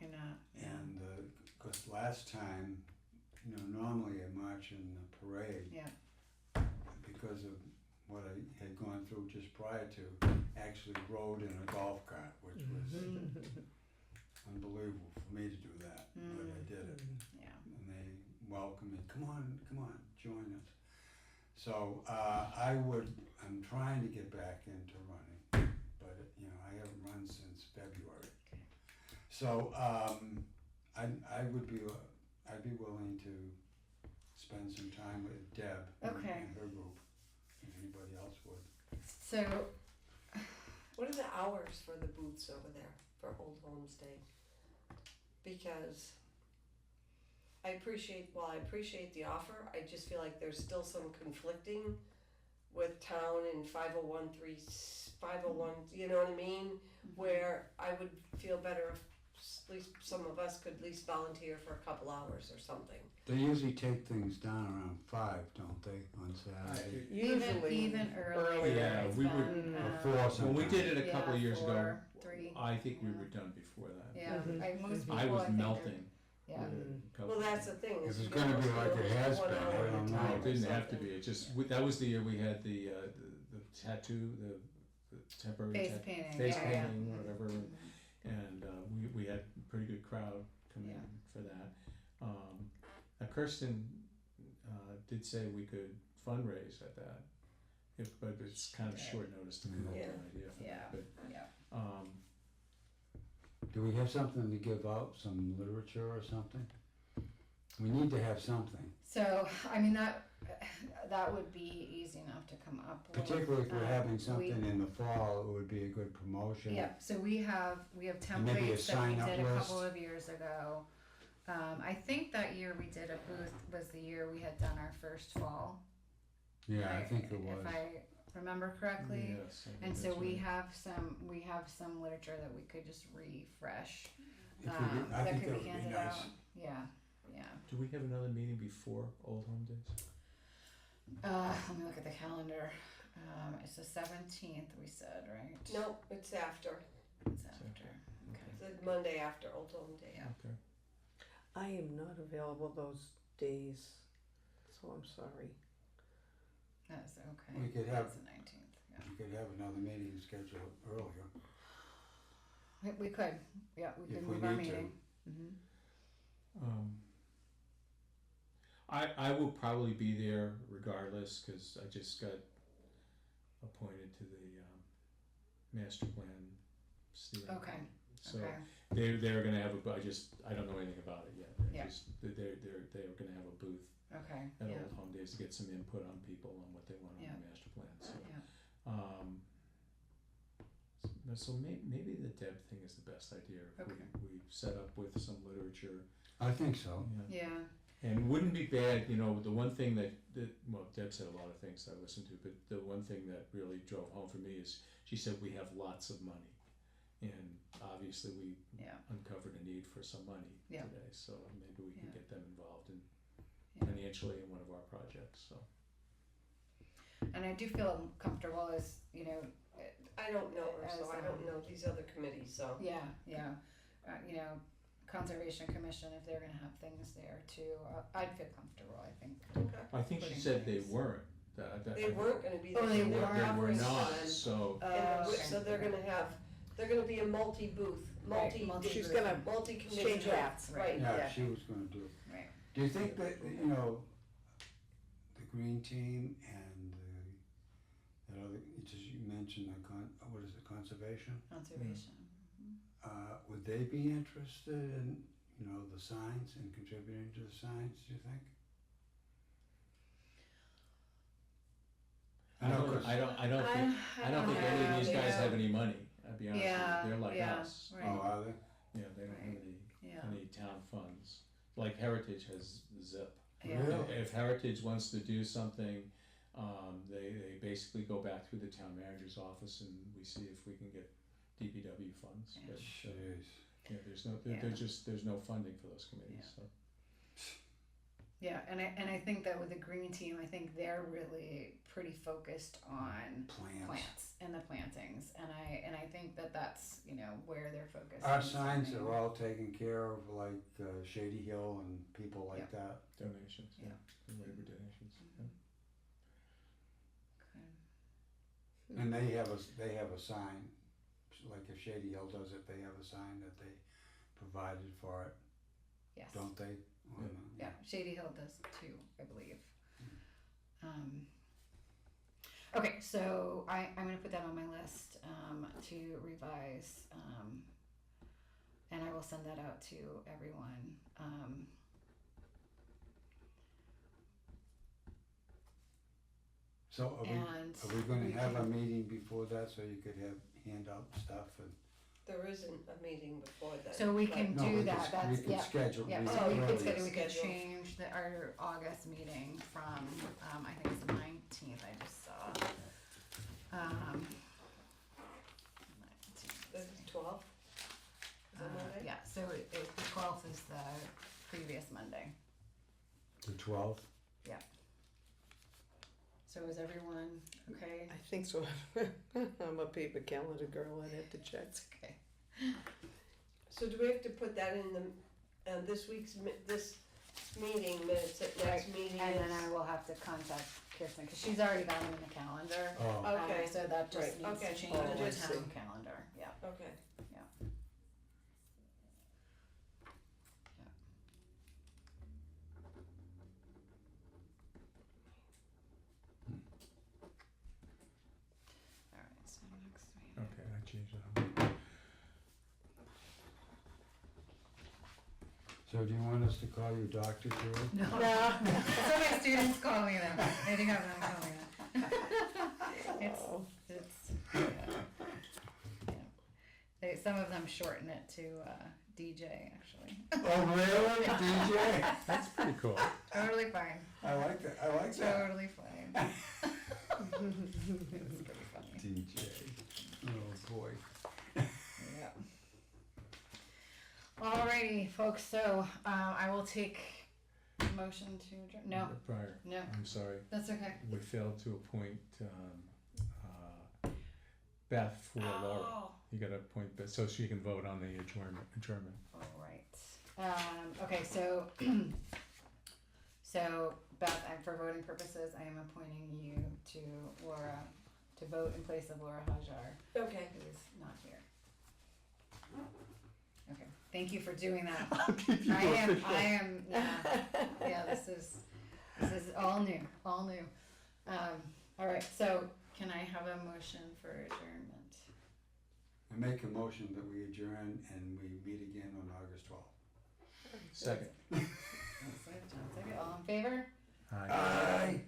You're not, yeah. and, 'cause last time, normally I march in the parade. Yeah. Because of what I had gone through just prior to, actually rode in a golf cart, which was unbelievable for me to do that, but I did it. Yeah. And they welcomed me, come on, join us. So, I'm trying to get back into running, but, I haven't run since February. Okay. So, I'd be willing to spend some time with Deb Okay. and her group, if anybody else would. So, What are the hours for the booths over there for Old Homes Day? Because I appreciate the offer, I just feel like there's still some conflicting with town and 501, you know what I mean? Where I would feel better if at least some of us could at least volunteer for a couple hours or something. They usually take things down around 5, don't they, on Saturday? Usually even earlier. Yeah, it's we been, would- Or um, 4 When sometimes. we did it a couple of years ago, 4, 3. I think we were done before that. Yeah, most people I was think are- melting. Yeah. Well, that's the thing. If is it's you gonna know, be like it has 1 been, hour I at a don't know. time No, or it didn't have to something. be, it just, that was the year we had the tattoo, the temporary Face tat- painting, face yeah, yeah. painting, whatever, and we had a pretty good crowd come in Yeah. for that. Kirsten did say we could fundraise at that, but it's kind of short notice to come up with Yeah. an idea for Yeah. that, but, Yeah. Do we have something to give out, some literature or something? We need to have something, So, I mean, that would be easy enough to come up with. particularly if we're having we- something in the fall, it would be a good promotion. Yeah, so we have And maybe a templates that we sign-up did a couple list. of years ago. I think that year we did a booth was the year we had done our first fall. Yeah, I right? think it was. If I remember correctly. yes, I think And so that's we right. have some literature that we could just refresh. If we could- I that think could that be would be handed nice. out. Yeah, yeah. Do we have another meeting before Old Home Days? Let me look at the calendar. It's the 17th, we said, right? No, it's after, It's after. Okay. the Monday after Old Home Day. Yeah. Okay. I am not available those days, so I'm sorry. That's okay. We could have- That's the 19th. Yeah. We could have another meeting scheduled earlier. We could. Yeah, we If could we move our need to. meeting. Mm-hmm. I will probably be there regardless, cause I just got appointed to the, master plan steering. Okay. So Okay. they're gonna have I don't know anything about it yet. Yeah. They're gonna have a booth Okay. at Yeah. Old Home Days to get some input on people on what they want on Yeah. the master plan, so. Yeah. So maybe the Deb thing is the best idea, if Okay. we set up with some literature, I think so. yeah. Yeah. And it wouldn't be bad, the one thing that, well, Deb said a lot of things that I listened to, but the one thing that really drove home for me is, she said we have lots of money. And obviously we Yeah. uncovered a need for some money Yeah. today, so maybe we can Yeah. get them involved in Yeah. financially in one of our projects, so. And I do feel comfortable as I don't know her, As, so I don't know these other committees, so. yeah. Conservation Commission, if they're gonna have things there too, I'd feel comfortable. I think. Okay. I think she Putting said they things. weren't, They weren't gonna be there. Oh, they so they're weren't. They were offering not, one. so, So they're gonna be a multi-booth, Right, She's gonna multi-committee. change hats, Right. Yeah, Yeah. she was gonna do it. Right. Do you think that, the green team and that other, you mentioned what is it, conservation? Conservation. Would they be interested in, the signs and contributing to the signs, do you think? I don't think any of these guys yeah. have any money, I'll be honest with Yeah, you, they're like yeah. us. Right. Oh, are they? Yeah, they don't have Yeah. any town funds, like Heritage has ZIP. Yeah. Really? If Heritage wants to do something, they basically go back through the town manager's office and we see if we can get DPW funds, Yeah. but, Jeez. yeah, Yeah. there's no funding for those committees, Yeah. so. Yeah, and I think that with the green team, I think they're really pretty focused on plants and the plantings, and I think that that's, you know, where they're focused. Our signs are all taken care of, like Shady Hill and people like that. Donations, Yeah. and whatever donations, yeah. Okay. And they have a sign, like if Shady Hill does it, they have a sign that they provided for it, Yes. don't they? On Yeah, Shady Hill does too, I believe. Okay, so I'm gonna put that on my list to revise, and I will send that out to everyone. So And are we gonna we have a can- meeting before that so you could hand out stuff and? There isn't a meeting before that. So we can No, do we that, that's, We could yeah. schedule. Yeah, we so Oh, we earlier. could schedule, we could Schedule. change our August meeting from, I think it's the 19th, I just saw. 19th. The 12th? Is that Monday? Yeah, so the 12th is the previous Monday. The 12th? So is everyone okay? I think so. I'm a paper calendar girl, I'd have to check. That's okay. So do we have to put that in the, this week's, this meeting minutes, at next meeting And then is- I will have to contact Kirsten, cause she's already got them in the calendar. Oh, Okay. So that just Right, needs to okay. change Oh, in the I town see. calendar, yeah. Okay. Alright, so next meeting. Okay, I changed that. so do you want us to call you Dr. Drew? No, that's what my students call me though. I think I'm gonna call me that. Oh. It's, yeah. Some of them shorten it to DJ actually. Oh, really? DJ? That's pretty cool. Totally fine. I like that, I like that. Totally fine. It's pretty funny. DJ. Oh, boy. Yeah. Alrighty, folks, so I will take a motion to adjourn. No, Prior, no, I'm sorry, that's okay. we failed to appoint, Beth for Laura. Oh, You gotta appoint Beth, so she can vote on the adjournment. alright. Okay, so, so Beth, for voting purposes, I am appointing you to Laura, to vote in place of Laura Hajar, Okay. who is not here. Okay, thank you for doing that. I'll keep you I official. am, yeah, this is all new. All right, so can I have a motion for adjournment? I make a motion that we adjourn and we meet again on August 12th. Second. John, second. All in favor? Aye. Aye.